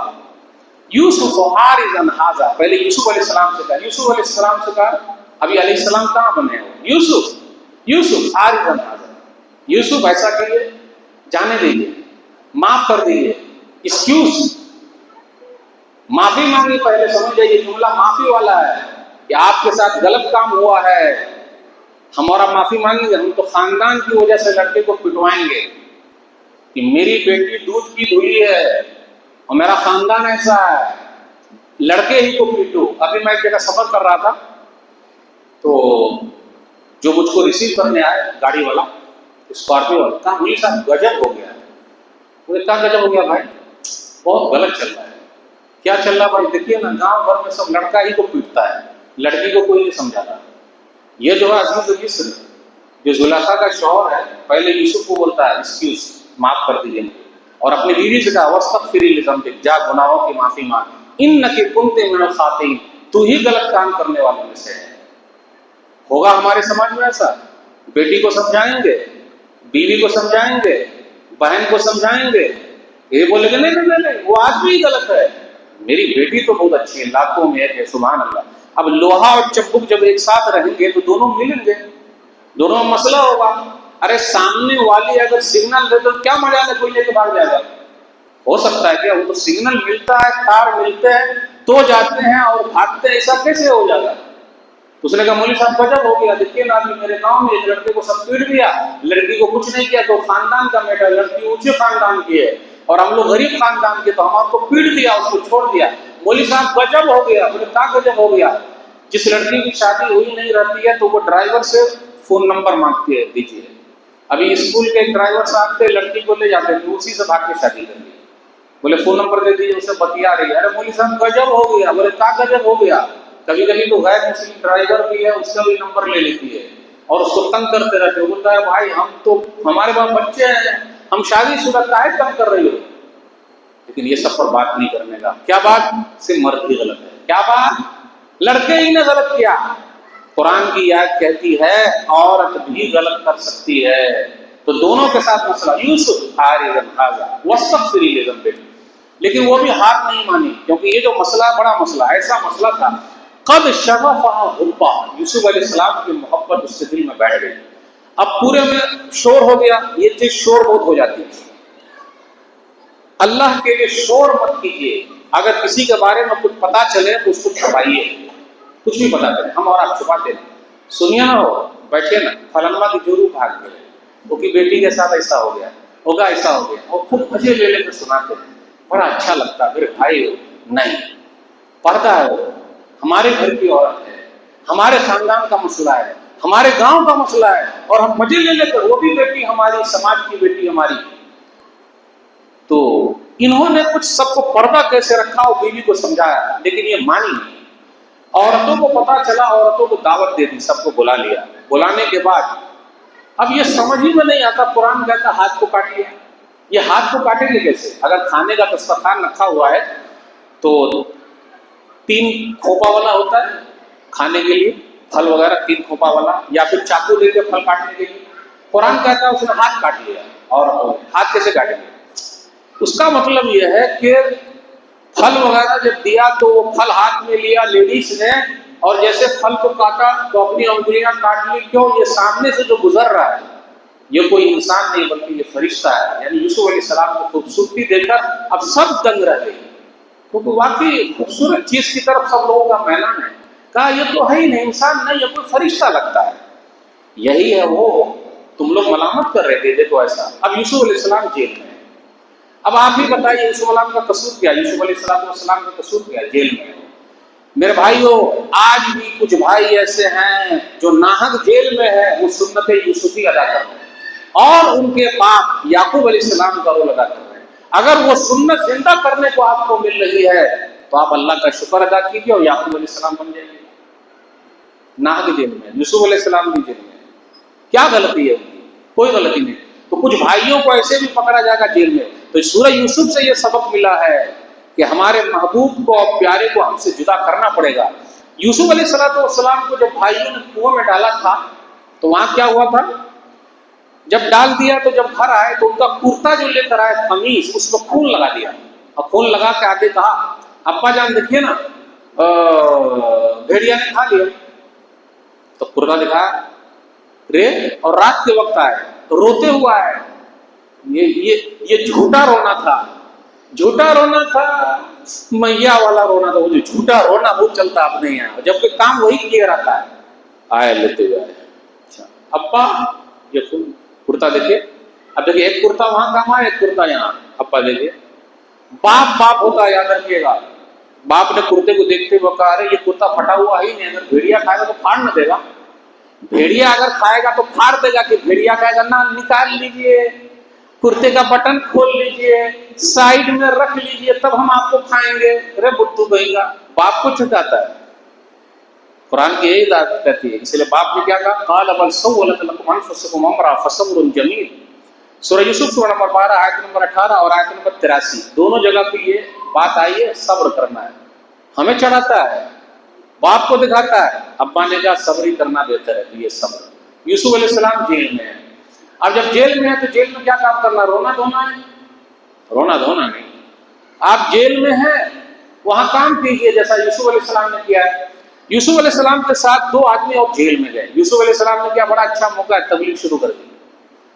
یوسف حارثا ھذا، پہلے یوسف علیہ السلام سے کہا، یوسف علیہ السلام سے کہا، ابھی علیہ السلام کہاں بنے ہو؟ یوسف حارثا ھذا، یوسف ایسا کریے، جانے دیجیے، معاف کر دیجیے، ایکسکیوز، معافی مانگی، پہلے سمجھ جائیے جملہ معافی والا ہے کہ آپ کے ساتھ غلط کام ہوا ہے، ہمارا معافی مانگیں گے، ہم تو خاندان کی وجہ سے لڑکے کو پٹوائیں گے کہ میری بیٹی دودھ کی دھلی ہے اور میرا خاندان ایسا ہے، لڑکے ہی کو پیٹو۔ ابھی میں ایک جگہ سفر کر رہا تھا تو جو مجھ کو ریسیو کرنے آئے گاڑی والا، اسکارپیو والا، کہا مولوی صاحب گجب ہو گیا۔ مجھے کہا گجب ہو گیا بھائی؟ بہت غلط چل رہا ہے۔ کیا چل رہا بھائی؟ دیکھیے نا، گاؤں بھر میں سب لڑکا ہی کو پیٹتا ہے، لڑکی کو کوئی نہیں سمجھاتا۔ یہ جو ہے عزیز مصر جو زلیخا کا شوہر ہے، پہلے یوسف کو بولتا ہے ایکسکیوز، معاف کر دیجیے، اور اپنی بیوی سے کہا واستغفری لذنبک، جا گناہوں کی معافی مانگ، انک کنت من الخاطئین، تو ہی غلط کام کرنے والوں میں سے ہے۔ ہوگا ہمارے سماج میں ایسا؟ بیٹی کو سمجھائیں گے، بیوی کو سمجھائیں گے، بہن کو سمجھائیں گے، یہ بولے گا نہیں وہ آدمی ہی غلط ہے، میری بیٹی تو بہت اچھی ہے، لاکھوں میں ایک ہے، سبحان اللہ۔ اب لوہا اور چبک جب ایک ساتھ رہیں گے تو دونوں ملیں گے، دونوں میں مسئلہ ہوگا۔ ارے سامنے والی اگر سگنل دے تو کیا مجال ہے کوئی لے کے بھاگ جائے گا؟ ہو سکتا ہے کیا؟ وہ تو سگنل ملتا ہے، تار ملتے ہیں تو جاتے ہیں اور بھاگتے ہیں، ایسا کیسے ہو جائے گا؟ اس نے کہا مولوی صاحب گجب ہو گیا، دیکھیے نا ابھی میرے گاؤں میں ایک لڑکے کو سب پیٹ دیا، لڑکی کو کچھ نہیں کیا، تو خاندان کا میٹر، لڑکی اونچے خاندان کی ہے اور ہم لوگ غریب خاندان کے، تو ہمارے کو پیٹ دیا، اس کو چھوڑ دیا۔ مولوی صاحب گجب ہو گیا۔ مجھے کہا گجب ہو گیا؟ جس لڑکی کی شادی ہوئی نہیں رہتی ہے تو وہ ڈرائیور سے فون نمبر مانگتی ہے، دیجیے۔ ابھی اسکول کے ایک ڈرائیور صاحب تھے، لڑکی کو لے جاتے تھے، اسی سے بھاگ کے شادی کر دی، بولے فون نمبر دے دیجیے، اسے بتیا رہی ہے۔ ارے مولوی صاحب گجب ہو گیا۔ بولے کیا گجب ہو گیا؟ کبھی کبھی تو غیر مسلم ڈرائیور بھی ہے، اس کا بھی نمبر لے لیتی ہے اور اس کو تنگ کرتے رہتے ہیں۔ بولتا ہے بھائی ہم تو، ہمارے پاس بچے ہیں، ہم شادی شدہ، کاہے تنگ کر رہی ہو؟ لیکن یہ سب پر بات نہیں کرنے کا۔ کیا بات؟ سے مرد ہی غلط ہے۔ کیا بات؟ لڑکے ہی نے غلط کیا۔ قرآن کی آیت کہتی ہے عورت بھی غلط کر سکتی ہے، تو دونوں کے ساتھ مسئلہ۔ یوسف حارثا ھذا واستغفری لذنبک، لیکن وہ بھی ہار نہیں مانی، کیونکہ یہ جو مسئلہ بڑا مسئلہ، ایسا مسئلہ تھا قد شغفھا حبا، یوسف علیہ السلام کی محبت اس کے دل میں بیٹھ گئی۔ اب پورے میں شور ہو گیا، یہ چیز شور بہت ہو جاتی ہے۔ اللہ کے لیے شور مت کیجیے، اگر کسی کے بارے میں کچھ پتا چلے تو اس کو چھپائیے، کچھ بھی پتا چلے، ہم اور آپ چھپاتے ہیں۔ سنیے نا، ہو بیٹھے نا، فلانا کی جورو بھاگ گئے، وہ کی بیٹی کے ساتھ ایسا ہو گیا، ہوگا ایسا ہو گیا، اور خود مزے لے لے کے سناتے ہیں، بڑا اچھا لگتا ہے۔ میرے بھائی ہو نہیں، پردہ ہے، وہ ہمارے گھر کی عورت ہے، ہمارے خاندان کا مسئلہ ہے، ہمارے گاؤں کا مسئلہ ہے، اور ہم مزے لے لے کر، وہ بھی بیٹی ہماری، سماج کی بیٹی ہماری۔ تو انہوں نے کچھ سب کو پردہ کیسے رکھا اور بیوی کو سمجھایا، لیکن یہ مانی نہیں۔ عورتوں کو پتا چلا، عورتوں کو دعوت دے دی، سب کو بلا لیا۔ بلانے کے بعد اب یہ سمجھ ہی میں نہیں آتا، قرآن کہتا ہاتھ کو کاٹ لیا۔ یہ ہاتھ کو کاٹیں گے کیسے؟ اگر کھانے کا دسترخوان رکھا ہوا ہے تو 3 کھوپا والا ہوتا ہے کھانے کے لیے، پھل وغیرہ 3 کھوپا والا، یا پھر چاقو دے کے پھل کاٹنے کے لیے۔ قرآن کہتا ہے اس نے ہاتھ کاٹ لیا، اور ہاتھ کیسے کاٹیں گے؟ اس کا مطلب یہ ہے کہ پھل وغیرہ جب دیا تو وہ پھل ہاتھ میں لیا لیڈیز نے، اور جیسے پھل کو کاٹا تو اپنی انگلیاں کاٹ لی۔ کیوں؟ یہ سامنے سے جو گزر رہا ہے یہ کوئی انسان نہیں بلکہ یہ فرشتہ ہے۔ یعنی یوسف علیہ السلام کو خوبصورتی دے کر اب سب دنگ رہ گئے، کیونکہ واقعی خوبصورت چیز کی طرف سب لوگوں کا میلان ہے۔ کہا یہ تو ہے ہی نہیں انسان، نہیں یہ کوئی فرشتہ لگتا ہے۔ یہی ہے وہ تم لوگ ملامت کر رہے تھے، دیکھو ایسا۔ اب یوسف علیہ السلام جیل میں، اب آپ ہی بتائیے یوسف علیہ السلام کا قصور کیا؟ یوسف علیہ السلام کا قصور کیا؟ جیل میں۔ میرے بھائیو، آج بھی کچھ بھائی ایسے ہیں جو ناحق جیل میں ہے، وہ سنت یوسفی ادا کر رہے ہیں اور ان کے باپ یعقوب علیہ السلام کا رول ادا کر رہے ہیں۔ اگر وہ سنت زندہ کرنے کو آپ کو مل رہی ہے تو آپ اللہ کا شکر ادا کیجیے اور یعقوب علیہ السلام بن جائیے۔ ناحق جیل میں، یوسف علیہ السلام بھی جیل میں، کیا غلطی ہے ان کی؟ کوئی غلطی نہیں۔ تو کچھ بھائیوں کو ایسے بھی پکڑا جائے گا جیل میں۔ تو سورہ یوسف سے یہ سبق ملا ہے کہ ہمارے محبوب کو اور پیارے کو ہم سے جدا کرنا پڑے گا۔ یوسف علیہ السلام کو جب بھائیوں نے کنویں میں ڈالا تھا تو وہاں کیا ہوا تھا؟ جب ڈال دیا تو جب گھر آئے تو ان کا کرتا جو لے کر آئے قمیص، اس کو خون لگا دیا، اور خون لگا کے آگے کہا ابا جان دیکھیے نا بھیڑیا نے کھا لیا، تو کرتا دکھایا رے، اور رات کے وقت آئے روتے ہوا ہے، یہ جھوٹا رونا تھا، جھوٹا رونا تھا، میا والا رونا تھا، وہ جو جھوٹا رونا وہ چلتا اپنے یہاں، جبکہ کام وہی کیا رہتا ہے۔ آئے لیتے ہوئے آئے، اچھا ابا یہ کرتا دیکھیے، اب دیکھیے ایک کرتا وہاں کام آیا، ایک کرتا یہاں، ابا دیکھیے باپ باپ ہوتا ہے، یاد رکھیے گا۔ باپ نے کرتے کو دیکھتے ہوئے کہا ارے یہ کرتا پھٹا ہوا ہی نہیں، اگر بھیڑیا کھائے گا تو پھاڑ نہ دے گا، بھیڑیا اگر کھائے گا تو پھاڑ دے گا، کہ بھیڑیا کھائے گا نہ، نکال لیجئے کرتے کا بٹن، کھول لیجئے، سائڈ میں رکھ لیجئے، تب ہم آپ کو کھائیں گے۔ ارے بدھو کہیں گا، باپ کو چھٹاتا ہے۔ قرآن کی یہی بات کہتی ہے، اس لیے باپ نے کیا کہا، قال بل سولت لكم انفسكم امرا فصبر جمیل، سورہ یوسف سورہ نمبر 12 آیت نمبر 18 اور آیت نمبر 83، دونوں جگہ پہ یہ بات آئی ہے، صبر کرنا ہے، ہمیں چڑھاتا ہے، باپ کو دکھاتا ہے، ابا نے کہا صبر ہی کرنا بہتر ہے، یہ صبر۔ یوسف علیہ السلام جیل میں ہے، اب جب جیل میں ہے تو جیل میں کیا کام کرنا، رونا دھونا ہے؟ رونا دھونا نہیں، آپ جیل میں ہیں وہاں کام کیجئے جیسا یوسف علیہ السلام نے کیا ہے۔ یوسف علیہ السلام کے ساتھ 2 آدمی اور جیل میں گئے، یوسف علیہ السلام نے کیا، بڑا اچھا موقع ہے، تبلیغ شروع کر دی،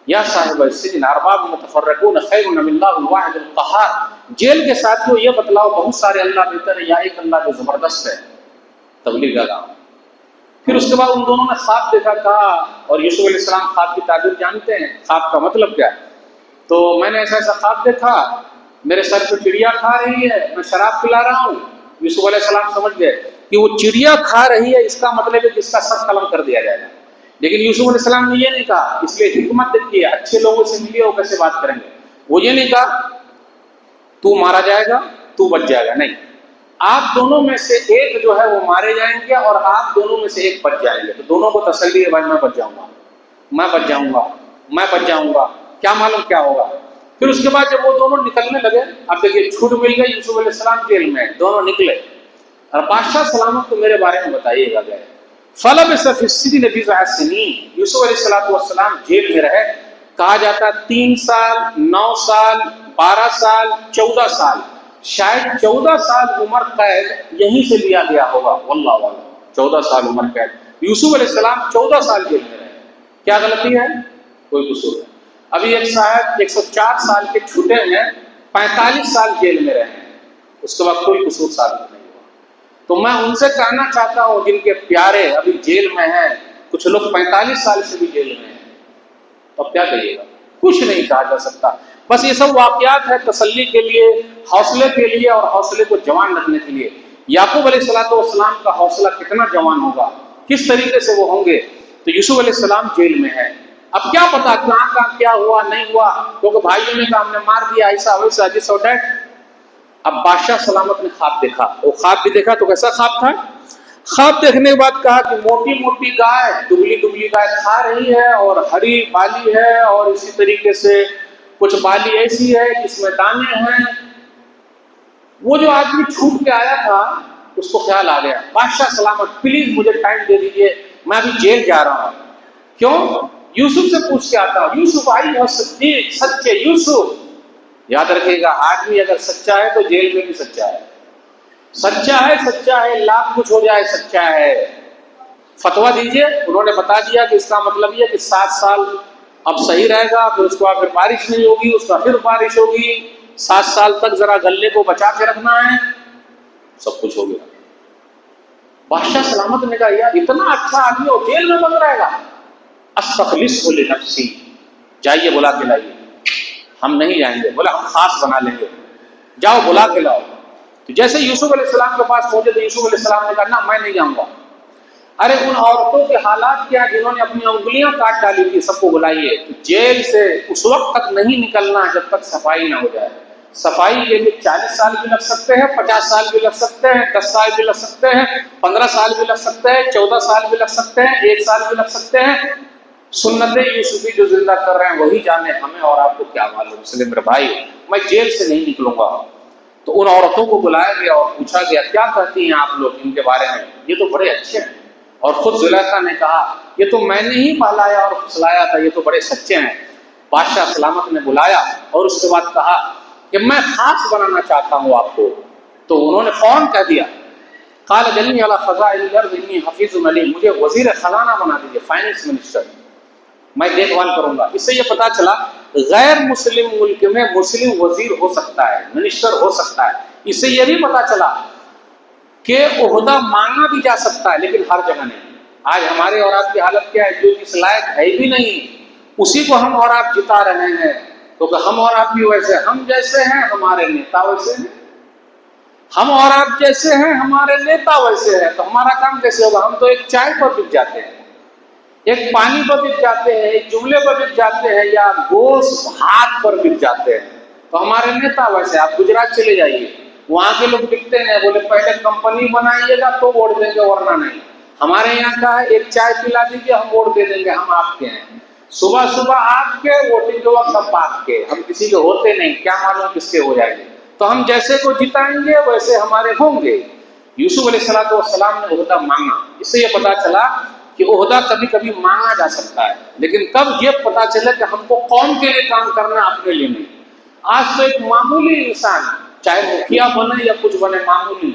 یا صاحب السجن ارباب متفرقون خیر من اللہ الواحد القہار، جیل کے ساتھیوں یہ بتلاؤ بہت سارے اللہ بہتر ہے یا ایک اللہ جو زبردست ہے، تبلیغ کا کام۔ پھر اس کے بعد ان دونوں نے خواب دیکھا، کہا، اور یوسف علیہ السلام خواب کی تعبیر جانتے ہیں، خواب کا مطلب کیا ہے، تو میں نے ایسا ایسا خواب دیکھا، میرے سر پہ چڑیا کھا رہی ہے، میں شراب پلا رہا ہوں۔ یوسف علیہ السلام سمجھ گئے کہ وہ چڑیا کھا رہی ہے، اس کا مطلب ہے کہ اس کا سر قلم کر دیا جائے گا، لیکن یوسف علیہ السلام نے یہ نہیں کہا، اس لیے حکمت دیکھیے، اچھے لوگوں سے ملیے وہ کیسے بات کریں گے، وہ یہ نہیں کہا تو مارا جائے گا تو بچ جائے گا، نہیں، آپ دونوں میں سے ایک جو ہے وہ مارے جائیں گے اور آپ دونوں میں سے ایک بچ جائیں گے، تو دونوں کو تسلی ہے، بھائی میں بچ جاؤں گا، میں بچ جاؤں گا، میں بچ جاؤں گا، کیا معلوم کیا ہوگا۔ پھر اس کے بعد جب وہ دونوں نکلنے لگے، اب دیکھیے چھوٹ مل گئی، یوسف علیہ السلام جیل میں، دونوں نکلے، اور بادشاہ سلامت کو میرے بارے میں بتائیے گا گئے، فلبث فی السجن بضع سنین، یوسف علیہ السلام جیل میں رہے، کہا جاتا 3 سال 9 سال 12 سال 14 سال، شاید 14 سال عمر قید یہیں سے لیا گیا ہوگا، واللہ اعلم، 14 سال عمر قید، یوسف علیہ السلام 14 سال جیل میں رہے، کیا غلطی ہے؟ کوئی قصور ہے۔ ابھی ایک صاحب 104 سال کے چھوٹے ہیں، 45 سال جیل میں رہے ہیں، اس کے بعد کوئی قصور ثابت نہیں ہوا۔ تو میں ان سے کہنا چاہتا ہوں جن کے پیارے ابھی جیل میں ہیں، کچھ لوگ 45 سال سے بھی جیل میں ہیں، تو اب کیا کہیے گا؟ کچھ نہیں کہا جا سکتا، بس یہ سب واقعات ہے تسلی کے لیے، حوصلے کے لیے، اور حوصلے کو جوان رکھنے کے لیے۔ یعقوب علیہ السلام کا حوصلہ کتنا جوان ہوگا، کس طریقے سے وہ ہوں گے، تو یوسف علیہ السلام جیل میں ہے، اب کیا پتا کہاں کا کیا ہوا نہیں ہوا، کیونکہ بھائیوں نے کہا ہم نے مار دیا، ایسا ویسا جس اور ڈیٹ۔ اب بادشاہ سلامت نے خواب دیکھا، وہ خواب بھی دیکھا تو کیسا خواب تھا، خواب دیکھنے کے بعد کہا کہ موٹی موٹی گائے، دبلی دبلی گائے کھا رہی ہے، اور ہری بالی ہے، اور اسی طریقے سے کچھ بالی ایسی ہے جس میں دانے ہیں۔ وہ جو آدمی چھوٹ کے آیا تھا اس کو خیال آ گیا، بادشاہ سلامت پلیز مجھے ٹائم دے دیجیے، میں ابھی جیل جا رہا ہوں، کیوں؟ یوسف سے پوچھ کے آتا ہوں، یوسف آئی ہو صدیق، سچے یوسف۔ یاد رکھیے گا، آدمی اگر سچا ہے تو جیل میں بھی سچا ہے، سچا ہے، لاکھ کچھ ہو جائے سچا ہے۔ فتویٰ دیجئے، انہوں نے بتا دیا کہ اس کا مطلب یہ کہ 7 سال اب صحیح رہے گا، پھر اس کے بعد پھر بارش نہیں ہوگی، اس کا پھر بارش ہوگی، 7 سال تک ذرا غلے کو بچا کے رکھنا ہے، سب کچھ ہو گیا۔ بادشاہ سلامت نے کہا یار اتنا اچھا آدمی اور جیل میں بند رہے گا، استخلصہ لنفسی، جائیے بلا کے لائیے۔ ہم نہیں جائیں گے، بولا ہم خاص بنا لیں گے، جاؤ بلا کے لاؤ۔ تو جیسے یوسف علیہ السلام کے پاس پہنچے تو یوسف علیہ السلام نے کہا نہ میں نہیں جاؤں گا۔ ارے ان عورتوں کے حالات کیا جنہوں نے اپنی انگلیاں کاٹ ڈالی تھی، سب کو بلائیے، جیل سے اس وقت تک نہیں نکلنا جب تک صفائی نہ ہو جائے۔ صفائی کے لیے 40 سال بھی لگ سکتے ہیں، 50 سال بھی لگ سکتے ہیں، 10 سال بھی لگ سکتے ہیں، 15 سال بھی لگ سکتے ہیں، 14 سال بھی لگ سکتے ہیں، 1 سال بھی لگ سکتے ہیں۔ سنت یوسفی جو زندہ کر رہے ہیں وہی جانے، ہمیں اور آپ کو کیا معلوم، اس لیے میرے بھائی میں جیل سے نہیں نکلوں گا۔ تو ان عورتوں کو بلایا گیا اور پوچھا گیا کیا کہتی ہیں آپ لوگ ان کے بارے میں، یہ تو بڑے اچھے ہیں، اور خود زلیخا نے کہا یہ تو میں نے ہی پالایا اور پھسلایا تھا، یہ تو بڑے سچے ہیں۔ بادشاہ سلامت نے بلایا اور اس کے بعد کہا کہ میں خاص بنانا چاہتا ہوں آپ کو، تو انہوں نے فوراً کہہ دیا قال جلنی علی خزائن الارض انی حفیظ علیم، مجھے وزیر خزانہ بنا دیجیے، فائنانس منسٹر، میں دیکھ بھال کروں گا۔ اس سے یہ پتا چلا غیر مسلم ملک میں مسلم وزیر ہو سکتا ہے، منسٹر ہو سکتا ہے۔ اس سے یہ بھی پتا چلا کہ عہدہ مانگا بھی جا سکتا ہے لیکن ہر جگہ نہیں۔ آج ہمارے اور آپ کی حالت کیا ہے؟ جو جس لائق ہے بھی نہیں اسی کو ہم اور آپ جتا رہے ہیں، کیونکہ ہم اور آپ بھی ویسے، ہم جیسے ہیں ہمارے نیتا ویسے ہیں، ہم اور آپ جیسے ہیں ہمارے نیتا ویسے ہیں، تو ہمارا کام کیسے ہوگا؟ ہم تو ایک چائے پر بک جاتے ہیں، ایک پانی پر بک جاتے ہیں، ایک جملے پر بک جاتے ہیں، یا گوشت ہاتھ پر بک جاتے ہیں، تو ہمارے نیتا ویسے۔ آپ گجرات چلے جائیے، وہاں کے لوگ بکتے ہیں، بولے پہلے کمپنی بنائیے گا تو ووٹ دیں گے ورنہ نہیں۔ ہمارے یہاں کا ہے ایک چائے پلا دیجیے ہم ووٹ دے دیں گے، ہم آپ کے ہیں، صبح صبح آپ کے، ووٹنگ کے وقت ہم آپ کے، ہم کسی کے ہوتے نہیں، کیا معلوم کس کے ہو جائیں گے۔ تو ہم جیسے کو جتائیں گے ویسے ہمارے ہوں گے۔ یوسف علیہ السلام نے عہدہ مانگا، اس سے یہ پتا چلا کہ عہدہ کبھی کبھی مانگا جا سکتا ہے، لیکن کب یہ پتا چلے کہ ہم کو قوم کے لیے کام کرنا ہے، اپنے لیے نہیں۔ آج تو ایک معمولی انسان چاہے مکھیا بنے یا کچھ بنے، معمولی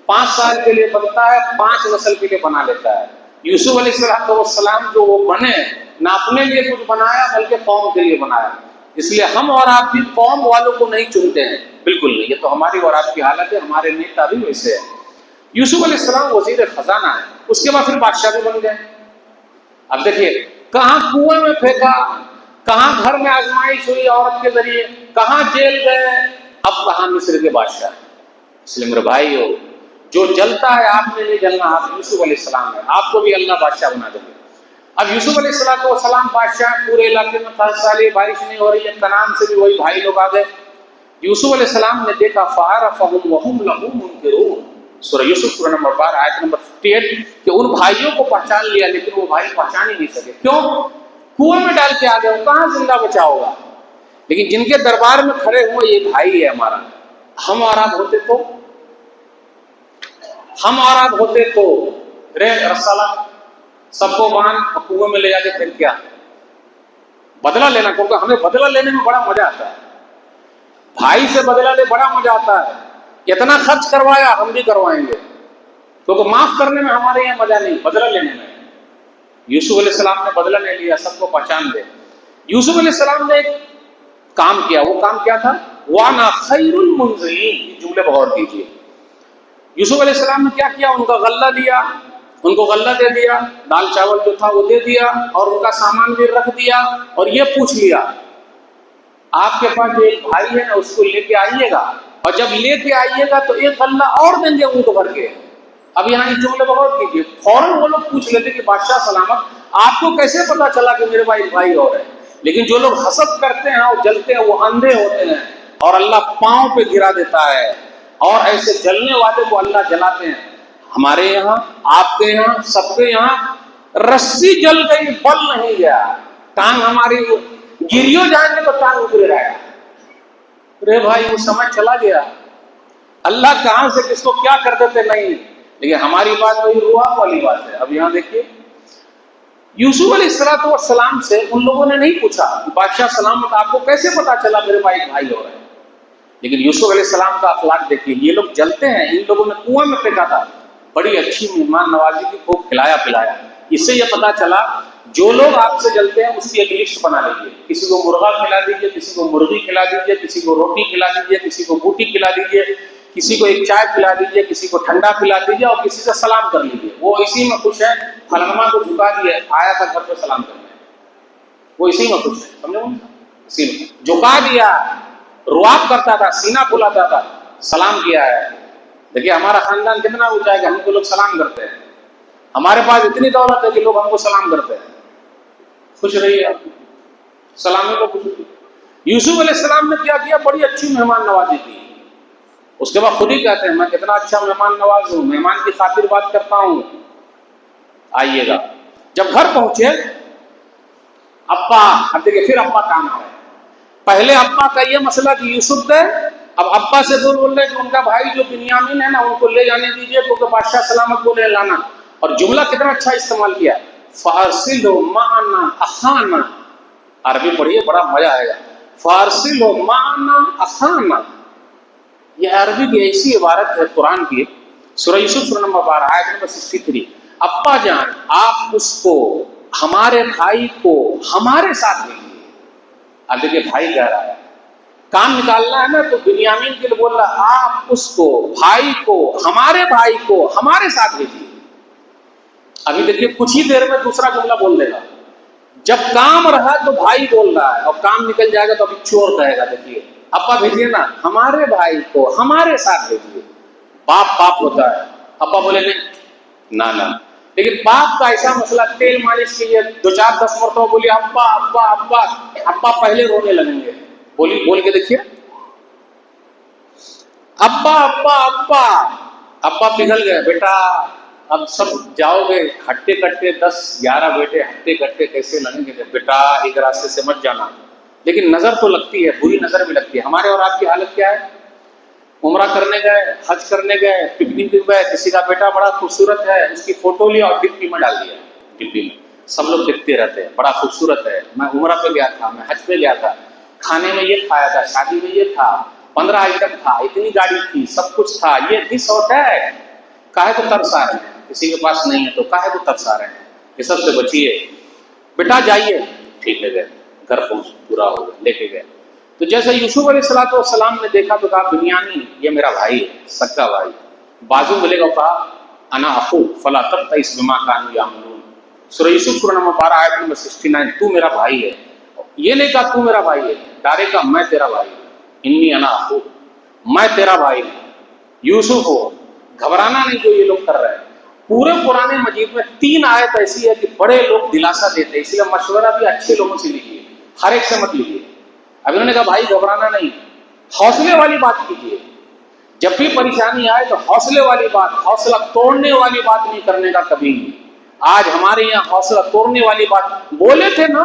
5 سال کے لیے بنتا ہے، 5 نسل کے لیے بنا لیتا ہے۔ یوسف علیہ السلام جو وہ بنے، نہ اپنے لیے کچھ بنایا بلکہ قوم کے لیے بنایا۔ اس لیے ہم اور آپ بھی قوم والوں کو نہیں چنتے ہیں، بالکل نہیں۔ یہ تو ہماری اور آپ کی حالت ہے، ہمارے نیتا بھی ویسے ہے۔ یوسف علیہ السلام وزیر خزانہ ہے، اس کے بعد پھر بادشاہ بھی بن گئے۔ اب دیکھیے کہاں کنویں میں پھینکا، کہاں گھر میں آزمائش ہوئی عورت کے ذریعے، کہاں جیل گئے، اب کہاں مصر کے بادشاہ۔ اس لیے میرے بھائی ہو، جو جلتا ہے آپ نے نہیں جلنا، آپ یوسف علیہ السلام ہے، آپ کو بھی اللہ بادشاہ بنا دے گا۔ اب یوسف علیہ السلام بادشاہ، پورے علاقے میں 10 سال بارش نہیں ہو رہی ہے، کنعان سے بھی وہی بھائی لوگ آ گئے۔ یوسف علیہ السلام نے دیکھا فَعَرَفَهُمْ وَهُمْ لَهُ مُنْكِرُونَ، سورہ یوسف سورہ نمبر 12 آیت نمبر 58، کہ ان بھائیوں کو پہچان لیا لیکن وہ بھائی پہچان ہی نہیں سکے۔ کیوں؟ کنویں میں ڈال کے آ گئے، کہاں زندہ بچا ہوگا؟ لیکن جن کے دربار میں کھڑے ہوئے یہ بھائی ہے ہمارا، ہم اور آپ ہوتے تو، ہم اور آپ ہوتے تو رے رسالہ سب کو باندھ کنویں میں لے جا کے پھر کیا بدلہ لینا، کیونکہ ہمیں بدلہ لینے میں بڑا مزہ آتا ہے، بھائی سے بدلہ لے بڑا مزہ آتا ہے۔ اتنا خرچ کروایا ہم بھی کروائیں گے، کیونکہ معاف کرنے میں ہمارے یہاں مزہ نہیں، بدلہ لینے میں۔ یوسف علیہ السلام نے بدلہ لے لیا، سب کو پہچان دے۔ یوسف علیہ السلام نے ایک کام کیا، وہ کام کیا تھا؟ وَأَنَا خَيْرُ الْمُنزِلِينَ، یہ جملے بغور کیجیے۔ یوسف علیہ السلام نے کیا کیا؟ ان کا غلہ دیا، ان کو غلہ دے دیا، دال چاول جو تھا وہ دے دیا، اور ان کا سامان بھی رکھ دیا، اور یہ پوچھ لیا آپ کے پاس جو ایک بھائی ہے نا اس کو لے کے آئیے گا، اور جب لے کے آئیے گا تو ایک غلہ اور دیں گے اونٹ بھر کے۔ اب یہاں اس جملے بغور کیجیے، فوراً وہ لوگ پوچھ لیتے کہ بادشاہ سلامت، آپ کو کیسے پتا چلا کہ میرے بھائی اور ہے؟ لیکن جو لوگ حسد کرتے ہیں اور جلتے ہیں وہ اندھے ہوتے ہیں، اور اللہ پاؤں پہ گرا دیتا ہے، اور ایسے جلنے والے کو اللہ جلاتے ہیں۔ ہمارے یہاں، آپ کے یہاں، سب کے یہاں رسی جل گئی، بل نہیں گیا، ٹانگ ہماری گریو جائیں گے تو ٹانگ اترے رہا ہے۔ رے بھائی وہ سمجھ چلا گیا، اللہ کہاں سے کس کو کیا کر دیتے نہیں، لیکن ہماری بات وہی روح والی بات ہے۔ اب یہاں دیکھیے یوسف علیہ السلام سے ان لوگوں نے نہیں پوچھا بادشاہ سلامت آپ کو کیسے پتا چلا میرے بھائی ہو رہے ہیں، لیکن یوسف علیہ السلام کا اخلاق دیکھیے، یہ لوگ جلتے ہیں، ان لوگوں نے کنویں میں پھینکا تھا، بڑی اچھی مہمان نوازی کی، خوب کھلایا پلایا۔ اس سے یہ پتا چلا جو لوگ آپ سے جلتے ہیں اس کی ایک لسٹ بنا لیجیے، کسی کو مرغا کھلا دیجیے، کسی کو مرغی کھلا دیجیے، کسی کو روٹی کھلا دیجیے، کسی کو بوٹی کھلا دیجیے، کسی کو ایک چائے پلا دیجیے، کسی کو ٹھنڈا پلا دیجیے، اور کسی سے سلام کر لیجیے۔ وہ اسی میں خوش ہے، فلانا کو جھکا دیے، آیا تھا گھر پہ سلام کرنے، وہ اسی میں خوش ہے، سمجھے؟ اسی میں جھکا دیا، رواب کرتا تھا، سینہ پھلاتا تھا، سلام کیا ہے۔ دیکھیے ہمارا خاندان کتنا اونچا ہے کہ ہم کو لوگ سلام کرتے ہیں، ہمارے پاس اتنی دولت ہے کہ لوگ ہم کو سلام کرتے ہیں۔ خوش رہیے آپ، سلامی کو خوش رہیے۔ یوسف علیہ السلام نے کیا کیا؟ بڑی اچھی مہمان نوازی کی۔ اس کے بعد خود ہی کہتے ہیں میں کتنا اچھا مہمان نواز ہوں، مہمان کی خاطر بات کرتا ہوں، آئیے گا۔ جب گھر پہنچے ابا، اب دیکھیے پھر ابا کام ہے، پہلے ابا کا یہ مسئلہ کہ یوسف دے، اب ابا سے بول رہے کہ ان کا بھائی جو بنیامین ہے نا ان کو لے جانے دیجیے، کیونکہ بادشاہ سلامت کو لے لانا۔ اور جملہ کتنا اچھا استعمال کیا، فَأَرْسِلْهُ مَعَنَا أَخَانَا، عربی پڑھیے بڑا مزہ آئے گا، فَأَرْسِلْهُ مَعَنَا أَخَانَا، یہ عربی کی ایسی عبارت ہے قرآن کی، سورہ یوسف سورہ نمبر 12 آیت نمبر 63، ابا جان آپ اس کو، ہمارے بھائی کو ہمارے ساتھ بھیجیے۔ اب دیکھیے بھائی کہہ رہا ہے، کام نکالنا ہے نا، تو بنیامین کے لیے بول رہا آپ اس کو، بھائی کو، ہمارے بھائی کو ہمارے ساتھ بھیجیے۔ ابھی دیکھیے کچھ ہی دیر میں دوسرا جملہ بول دے گا، جب کام رہا تو بھائی بول رہا ہے، اور کام نکل جائے گا تو ابھی چور کہے گا۔ دیکھیے ابا بھیجیے نا، ہمارے بھائی کو ہمارے ساتھ بھیجیے۔ باپ ہوتا ہے، ابا بولے نہیں نانا، لیکن باپ کا ایسا مسئلہ، تیل مالش کیجیے 2-4-10 مرتبہ بولیے ابا ابا ابا، ابا پہلے رونے لگیں گے۔ بول کے دیکھیے، ابا ابا ابا، ابا پگھل گئے، بیٹا اب سب جاؤ گے ہٹے کٹے، 10-11 بیٹے ہٹے کٹے کیسے لگیں گے؟ بیٹا ایک راستے سے مت جانا۔ لیکن نظر تو لگتی ہے، بری نظر بھی لگتی ہے۔ ہمارے اور آپ کی حالت کیا ہے؟ عمرہ کرنے گئے، حج کرنے گئے، پکنک گئے، کسی کا بیٹا بڑا خوبصورت ہے، اس کی فوٹو لیا اور ڈپی میں ڈال دیا۔ ڈپی میں سب لوگ دیکھتے رہتے ہیں، بڑا خوبصورت ہے، میں عمرہ پہ گیا تھا، میں حج پہ گیا تھا، کھانے میں یہ کھایا تھا، شادی میں یہ تھا، 15 آئٹم تھا، اتنی گاڑی تھی، سب کچھ تھا، یہ دس ہوتا ہے۔ کاہے کو ترس آ رہے ہیں؟ کسی کے پاس نہیں ہے تو کاہے کو ترس آ رہے ہیں؟ یہ سب سے بچیے، بیٹا جائیے، ٹھیک ہے گئے، گھر پہنچ پورا ہو گیا، لے کے گئے۔ تو جیسے یوسف علیہ السلام نے دیکھا تو کہا بنیامین یہ میرا بھائی ہے، سگا بھائی، بازو ملے گا، کہا انا اخوک فلا تبتئس بما کانوا یعملون، سورہ یوسف سورہ نمبر 12 آیت نمبر 69، تو میرا بھائی ہے۔ یہ نہیں کہا تو میرا بھائی ہے، ڈائریکٹ کہا میں تیرا بھائی ہوں، انی انا اخوک، میں تیرا بھائی ہوں۔ یوسف ہو، گھبرانا نہیں جو یہ لوگ کر رہے ہیں۔ پورے قرآن مجید میں 3 آیت ایسی ہے کہ بڑے لوگ دلاسا دیتے ہیں، اس لیے مشورہ بھی اچھے لوگوں سے لیجیے، ہر ایک سے مت لیجیے۔ اب انہوں نے کہا بھائی گھبرانا نہیں، حوصلے والی بات کیجیے، جب بھی پریشانی آئے تو حوصلے والی بات، حوصلہ توڑنے والی بات نہیں کرنے کا کبھی۔ آج ہمارے یہاں حوصلہ توڑنے والی بات بولے تھے نا،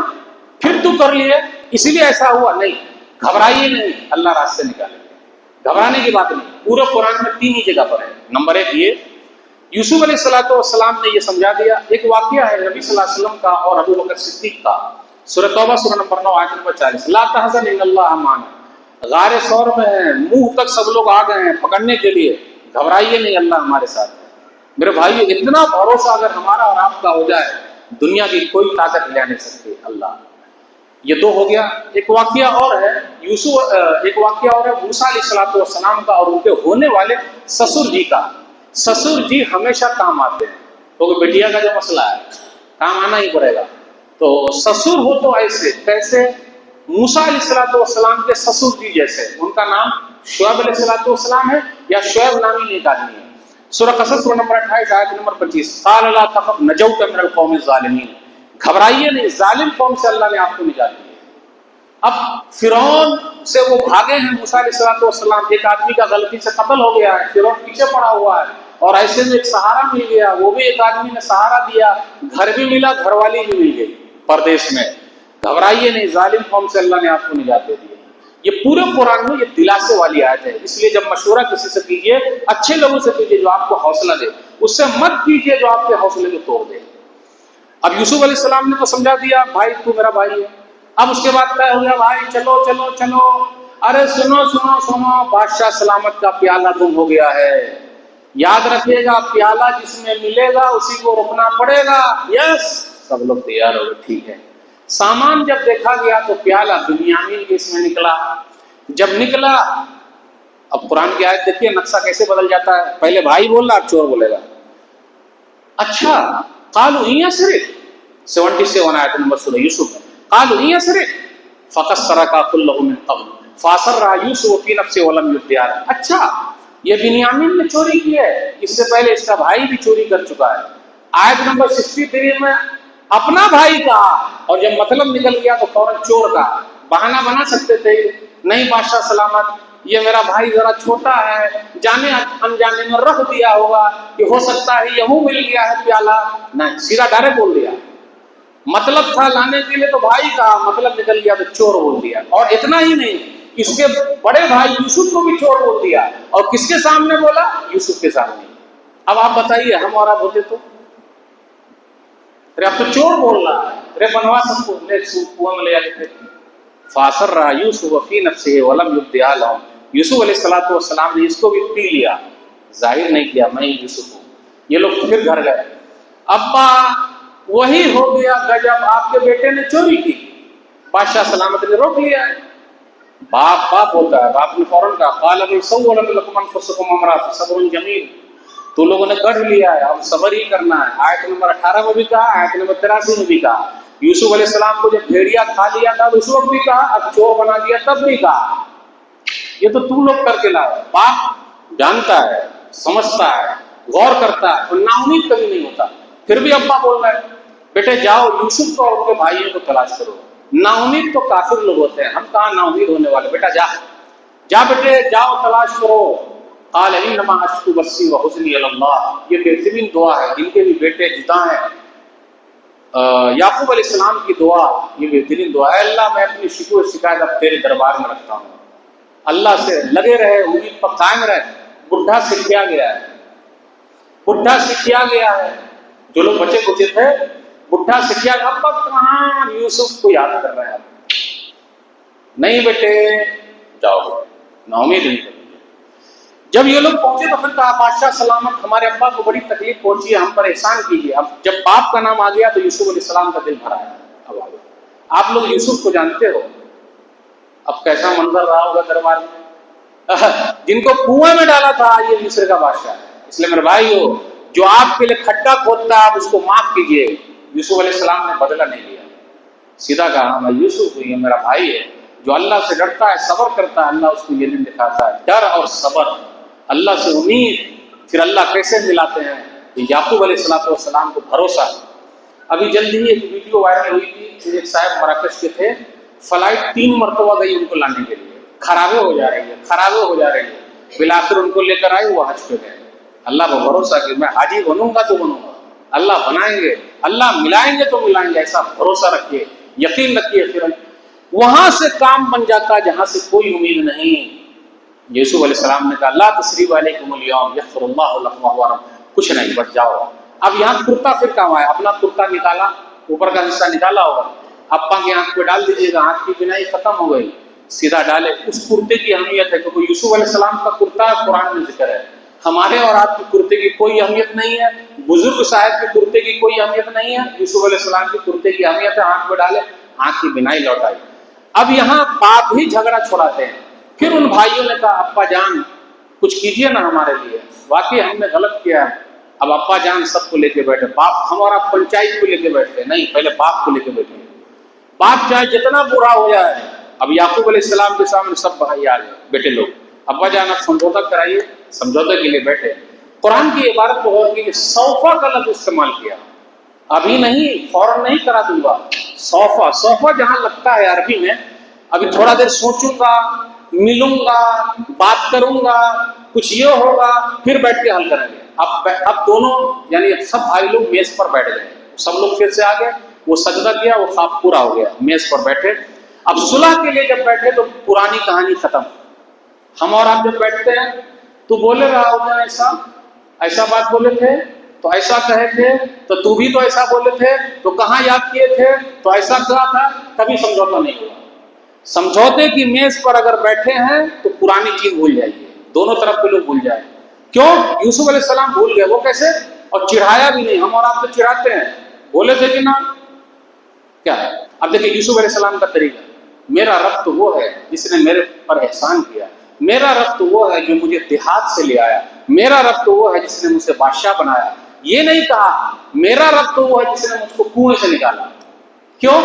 پھر تو کر لیے اس لیے ایسا ہوا، نہیں، گھبرائیے نہیں، اللہ راستے نکالے گا، گھبرانے کی بات نہیں۔ پورے قرآن میں 3 ہی جگہ پر ہے۔ نمبر 1 یہ یوسف علیہ السلام نے یہ سمجھا دیا۔ ایک واقعہ ہے نبی صلی اللہ علیہ وسلم کا اور ابو بکر صدیق کا، سورہ توبہ سورہ نمبر 9 آیت نمبر 40، لا تحزن ان اللہ معنا، غار ثور میں ہیں، منہ تک سب لوگ آ گئے ہیں پکڑنے کے لیے، گھبرائیے نہیں، اللہ ہمارے ساتھ ہے۔ میرے بھائیو اتنا بھروسہ اگر ہمارا اور آپ کا ہو جائے، دنیا کی کوئی طاقت ہلا نہیں سکتی اللہ۔ یہ 2 ہو گیا۔ ایک واقعہ اور ہے ایک واقعہ اور ہے موسیٰ علیہ السلام کا اور ان کے ہونے والے سسر جی کا۔ سسر جی ہمیشہ کام آتے ہیں، کیونکہ بیٹیا کا جو مسئلہ ہے کام آنا ہی پڑے گا۔ تو سسر ہو تو ایسے کیسے؟ موسیٰ علیہ السلام کے سسر جی جیسے، ان کا نام شعیب علیہ السلام ہے، یا شعیب نامی ایک آدمی ہے۔ سورہ قصص سورہ نمبر 28 آیت نمبر 25، قال لا تخف نجوت من القوم الظالمین، گھبرائیے نہیں، ظالم قوم سے اللہ نے آپ کو نجات دی ہے۔ اب فرعون سے وہ بھاگے ہیں موسیٰ علیہ السلام، ایک آدمی کا غلطی سے قتل ہو گیا ہے، فرعون پیچھے پڑا ہوا ہے، اور ایسے میں ایک سہارا مل گیا، وہ بھی ایک آدمی نے سہارا دیا، گھر بھی ملا، گھر والی بھی مل گئی پردیش میں۔ گھبرائیے نہیں، ظالم قوم سے اللہ نے آپ کو نجات دے دی ہے۔ یہ پورے قرآن میں یہ دلاسے والی آیت ہے، اس لیے جب مشورہ کسی سے کیجیے، اچھے لوگوں سے کیجیے جو آپ کو حوصلہ دے، اس سے مت کیجیے جو آپ کے حوصلے کو توڑ دے۔ اب یوسف علیہ السلام نے تو سمجھا دیا بھائی تو میرا بھائی ہے۔ اب اس کے بعد طے ہو گیا بھائی چلو چلو چلو، ارے سنو سنو سنو، بادشاہ سلامت کا پیالہ گم ہو گیا ہے، یاد رکھیے گا پیالہ جس میں ملے گا اسی کو رکنا پڑے گا۔ یس، سب لوگ تیار ہو گئے، ٹھیک ہے۔ سامان جب دیکھا گیا تو پیالہ بنیامین کے اس میں نکلا۔ جب نکلا، اب قرآن کی آیت دیکھیے نقشہ کیسے بدل جاتا ہے، پہلے بھائی بول رہا چور بولے گا۔ اچھا، قالوا ان يسرق، 77 آیت نمبر سورہ یوسف، قالوا ان يسرق فقد سرق اخ له من قبل فاصر يوسف في نفسه ولم يبدها۔ اچھا، یہ بنیامین نے چوری کی ہے، اس سے پہلے اس کا بھائی بھی چوری کر چکا ہے۔ آیت نمبر 63 میں اپنا بھائی کہا، اور جب مطلب نکل گیا تو فوراً چور کا بہانہ بنا سکتے تھے، نہیں بادشاہ سلامت، یہ میرا بھائی ذرا چھوٹا ہے، جانے انجانے میں رکھ دیا ہوگا، کہ ہو سکتا ہے یہوں مل گیا ہے پیالہ، نہیں، سیدھا ڈائریکٹ بول دیا۔ مطلب تھا لانے کے لیے تو بھائی کہا، مطلب نکل گیا تو چور بول دیا۔ اور اتنا ہی نہیں، اس کے بڑے بھائی یوسف کو بھی چور بول دیا، اور کس کے سامنے بولا؟ یوسف کے سامنے۔ اب آپ بتائیے ہم اور آپ ہوتے تو؟ ارے اب تو چور بول رہا ہے، ارے بنوا سب کو، لے کنواں میں لے جا کے پھینک۔ فاصر یوسف فی نفسہ ولم یبدها لهم، یوسف علیہ السلام نے اس کو بھی پی لیا، ظاہر نہیں کیا میں یوسف ہوں۔ یہ لوگ پھر گھر گئے، ابا وہی ہو گیا گجب، آپ کے بیٹے نے چوری کی، بادشاہ سلامت نے روک لیا ہے۔ باپ ہوتا ہے، باپ نے فوراً کہا قال بل سولت لكم انفسكم امرا فصبر جمیل، تو لوگوں نے گڑھ لیا ہے، اب صبر ہی کرنا ہے۔ آیت نمبر 18 میں بھی کہا، آیت نمبر 83 میں بھی کہا۔ یوسف علیہ السلام کو جب بھیڑیا کھا لیا تھا تو اس وقت بھی کہا، اب چور بنا دیا تب بھی کہا۔ یہ تو تم لوگ کر کے لائے۔ باپ جانتا ہے، سمجھتا ہے، غور کرتا ہے اور نا امید کبھی نہیں ہوتا، پھر بھی ابا بول رہے ہیں بیٹے جاؤ یوسف کو اور ان کے بھائیوں کو تلاش کرو۔ نا امید تو کافر لوگ ہوتے ہیں، ہم کہاں نا امید ہونے والے، بیٹا جا بیٹے جاؤ تلاش کرو۔ قال انما اشکو بثی وحزنی الی اللہ، یہ بہترین دعا ہے، جن کے بھی بیٹے جدا ہیں، یعقوب علیہ السلام کی دعا یہ بہترین دعا ہے، اللہ میں اپنی شکوہ و شکایت اب تیرے دربار میں رکھتا ہوں، اللہ سے لگے رہے، امید پر قائم رہے۔ بڈھا سے کیا گیا ہے، بڈھا سے کیا گیا ہے، جو لوگ بچے کچے تھے بڈھا سے کیا، اب کہاں یوسف کو یاد کر رہے ہیں، نہیں بیٹے جاؤ، نا امید نہیں کرو۔ جب یہ لوگ پہنچے تو پھر کہا بادشاہ سلامت، ہمارے ابا کو بڑی تکلیف پہنچی ہے، ہم پر احسان کیجیے۔ اب جب باپ کا نام آ گیا تو یوسف علیہ السلام کا دل بھرا ہے۔ اب آپ لوگ یوسف کو جانتے ہو، اب کیسا منظر رہا ہوگا دربار میں، جن کو کنویں میں ڈالا تھا یہ مصر کا بادشاہ ہے۔ اس لیے میرے بھائی ہو، جو آپ کے لیے کھڈا کھودتا ہے آپ اس کو معاف کیجیے۔ یوسف علیہ السلام نے بدلہ نہیں لیا، سیدھا کہا میں یوسف ہوں، یہ میرا بھائی ہے جو اللہ سے ڈرتا ہے، صبر کرتا ہے، اللہ اس کو یہ دن دکھاتا ہے، ڈر اور صبر، اللہ سے امید، پھر اللہ کیسے ملاتے ہیں، یہ یعقوب علیہ السلام کو بھروسہ۔ ابھی جلد ہی ایک ویڈیو وائرل ہوئی تھی، ایک صاحب مراکش کے تھے، فلائٹ 3 مرتبہ گئی ان کو لانے کے لیے، خرابے ہو جا رہی ہے، بالآخر ان کو لے کر آئے، وہ حج پہ گئے۔ اللہ پر بھروسہ کہ میں حاجی بنوں گا تو بنوں گا، اللہ بنائیں گے، اللہ ملائیں گے تو ملائیں گے، ایسا بھروسہ رکھیے، یقین رکھیے، پھر وہاں سے کام بن جاتا ہے جہاں سے کوئی امید نہیں۔ یوسف علیہ السلام نے کہا لا تثریب علیکم اليوم یغفر اللہ لکم وهو، کچھ نہیں بس جاؤ۔ اب یہاں کرتا پھر کام آیا، اپنا کرتا نکالا، اوپر کا حصہ نکالا ہوگا، ابا کی آنکھ پہ ڈال دیجیے گا، آنکھ کی بینائی ختم ہو گئی، سیدھا ڈالے۔ اس کرتے کی اہمیت ہے کیونکہ یوسف علیہ السلام کا کرتا قرآن میں ذکر ہے، ہمارے اور آپ کے کرتے کی کوئی اہمیت نہیں ہے، بزرگ صاحب کے کرتے کی کوئی اہمیت نہیں ہے، یوسف علیہ السلام کے کرتے کی اہمیت ہے، آنکھ پہ ڈالے، آنکھ کی بینائی لوٹائی۔ اب یہاں باپ ہی جھگڑا چھوڑاتے ہیں۔ پھر ان بھائیوں نے کہا ابا جان کچھ کیجئے نا ہمارے لیے، واقعی ہم نے غلط کیا ہے۔ اب ابا جان سب کو لے کے بیٹھے، باپ ہمارا پنچایت کو لے کے بیٹھتے نہیں، پہلے باپ کو لے کے بیٹھے، باپ چاہے جتنا برا ہو جائے۔ اب یعقوب علیہ السلام کے سامنے سب بھائی آ گئے، بیٹے لوگ، ابا جان آپ سمجھوتا کرائیے، سمجھوتے کے لیے بیٹھے۔ قرآن کی عبارت کو غور کیجیے، سوفا کا لفظ استعمال کیا، ابھی نہیں فوراً نہیں کرا دوں گا، سوفا، سوفا جہاں لگتا ہے عربی میں، ابھی تھوڑا دیر سوچوں گا، ملوں گا، بات کروں گا، کچھ یہ ہوگا، پھر بیٹھ کے حل کریں گے۔ اب دونوں یعنی سب بھائی لوگ میز پر بیٹھ گئے، سب لوگ پھر سے آ گئے، وہ سجدہ کیا، وہ خواب پورا ہو گیا، میز پر بیٹھے۔ اب صلح کے لیے جب بیٹھے تو پرانی کہانی ختم۔ ہم اور آپ جب بیٹھتے ہیں تو بولے رہا ہوگا ایسا بات بولے تھے تو ایسا کہے تھے، تو بھی تو ایسا بولے تھے تو کہاں یاد کیے تھے تو ایسا کہا تھا، کبھی سمجھوتا نہیں ہوا۔ سمجھوتے کی میز پر اگر بیٹھے ہیں تو پرانی چیز بھول جائیے، دونوں طرف کے لوگ بھول جائیں۔ کیوں؟ یوسف علیہ السلام بھول گئے، وہ کیسے؟ اور چڑھایا بھی نہیں، ہم اور آپ تو چڑھاتے ہیں، بولے تھے کہ نا کیا ہے۔ اب دیکھیں یوسف علیہ السلام کا طریقہ، میرا رب تو وہ ہے جس نے میرے پر احسان کیا، میرا رب تو وہ ہے جو مجھے دیہات سے لے آیا، میرا رب تو وہ ہے جس نے مجھے بادشاہ بنایا۔ یہ نہیں کہا میرا رب تو وہ ہے جس نے مجھ کو کنویں سے نکالا۔ کیوں؟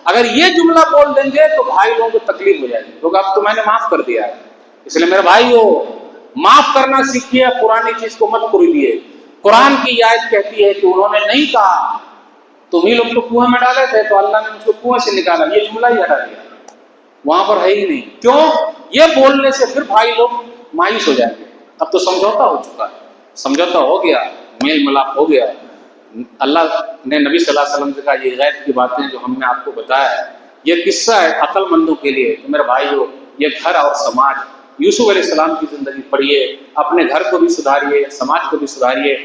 اگر یہ جملہ بول دیں گے تو بھائی لوگوں کو تکلیف ہو جائے گی، کیونکہ اب تو میں نے معاف کر دیا ہے۔ اس لیے میرے بھائی ہو، معاف کرنا سیکھیے، پرانی چیز کو مت خریدیے۔ قرآن کی آیت کہتی ہے کہ انہوں نے نہیں کہا تم ہی لوگ تو کنویں میں ڈالے تھے تو اللہ نے مجھ کو کنویں سے نکالا، یہ جملہ ہی ہٹا دیا، وہاں پر ہے ہی نہیں۔ کیوں؟ یہ بولنے سے پھر بھائی لوگ مایوس ہو جائیں گے۔ اب تو سمجھوتا ہو چکا ہے، سمجھوتا ہو گیا، میل ملاپ ہو گیا۔ اللہ نے نبی صلی اللہ علیہ وسلم سے کہا یہ غیب کی باتیں جو ہم نے آپ کو بتایا ہے یہ قصہ ہے عقل مندوں کے لیے۔ تو میرے بھائی ہو، یہ گھر اور سماج، یوسف علیہ السلام کی زندگی پڑھیے، اپنے گھر کو بھی سدھاریے، سماج کو بھی سدھاریے۔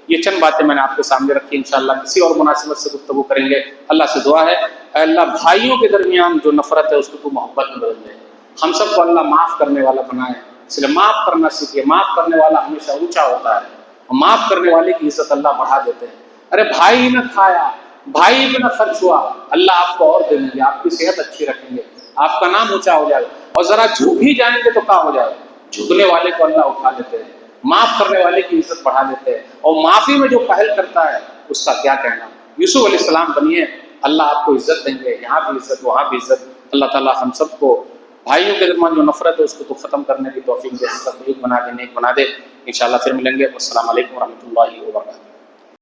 یہ چند باتیں میں نے آپ کے سامنے رکھی، انشاءاللہ کسی اور مناسبت سے گفتگو کریں گے۔ اللہ سے دعا ہے اے اللہ بھائیوں کے درمیان جو نفرت ہے اس کو تو محبت میں بدل دے، ہم سب کو اللہ معاف کرنے والا بنائے۔ اس لیے معاف کرنا سیکھیے. معاف کرنے والا ہمیشہ اونچا ہوتا ہے. معاف کرنے والے کی عزت اللہ بڑھا دیتے ہیں. ارے بھائی نے کھایا, بھائی پہ نہ خرچ ہوا, اللہ آپ کو اور دے دیں گے, آپ کی صحت اچھی رکھیں گے, آپ کا نام اونچا ہو جائے گا. اور ذرا جھک ہی جائیں گے تو کیا ہو جائے گا, جھکنے والے کو اللہ اٹھا لیتے ہیں, معاف کرنے والے کی عزت بڑھا دیتے ہیں. اور معافی میں جو پہل کرتا ہے اس کا کیا کہنا. یوسف علیہ السلام بنیے, اللہ آپ کو عزت دیں گے, یہاں بھی عزت وہاں بھی عزت. اللہ تعالیٰ ہم سب کو بھائیوں کے درمیان جو نفرت ہے اس کو تو ختم کرنے کی توفیق دے, سب ایک بنا دے, نیک بنا دے. انشاءاللہ پھر ملیں گے. السلام علیکم ورحمۃ اللہ وبرکاتہ.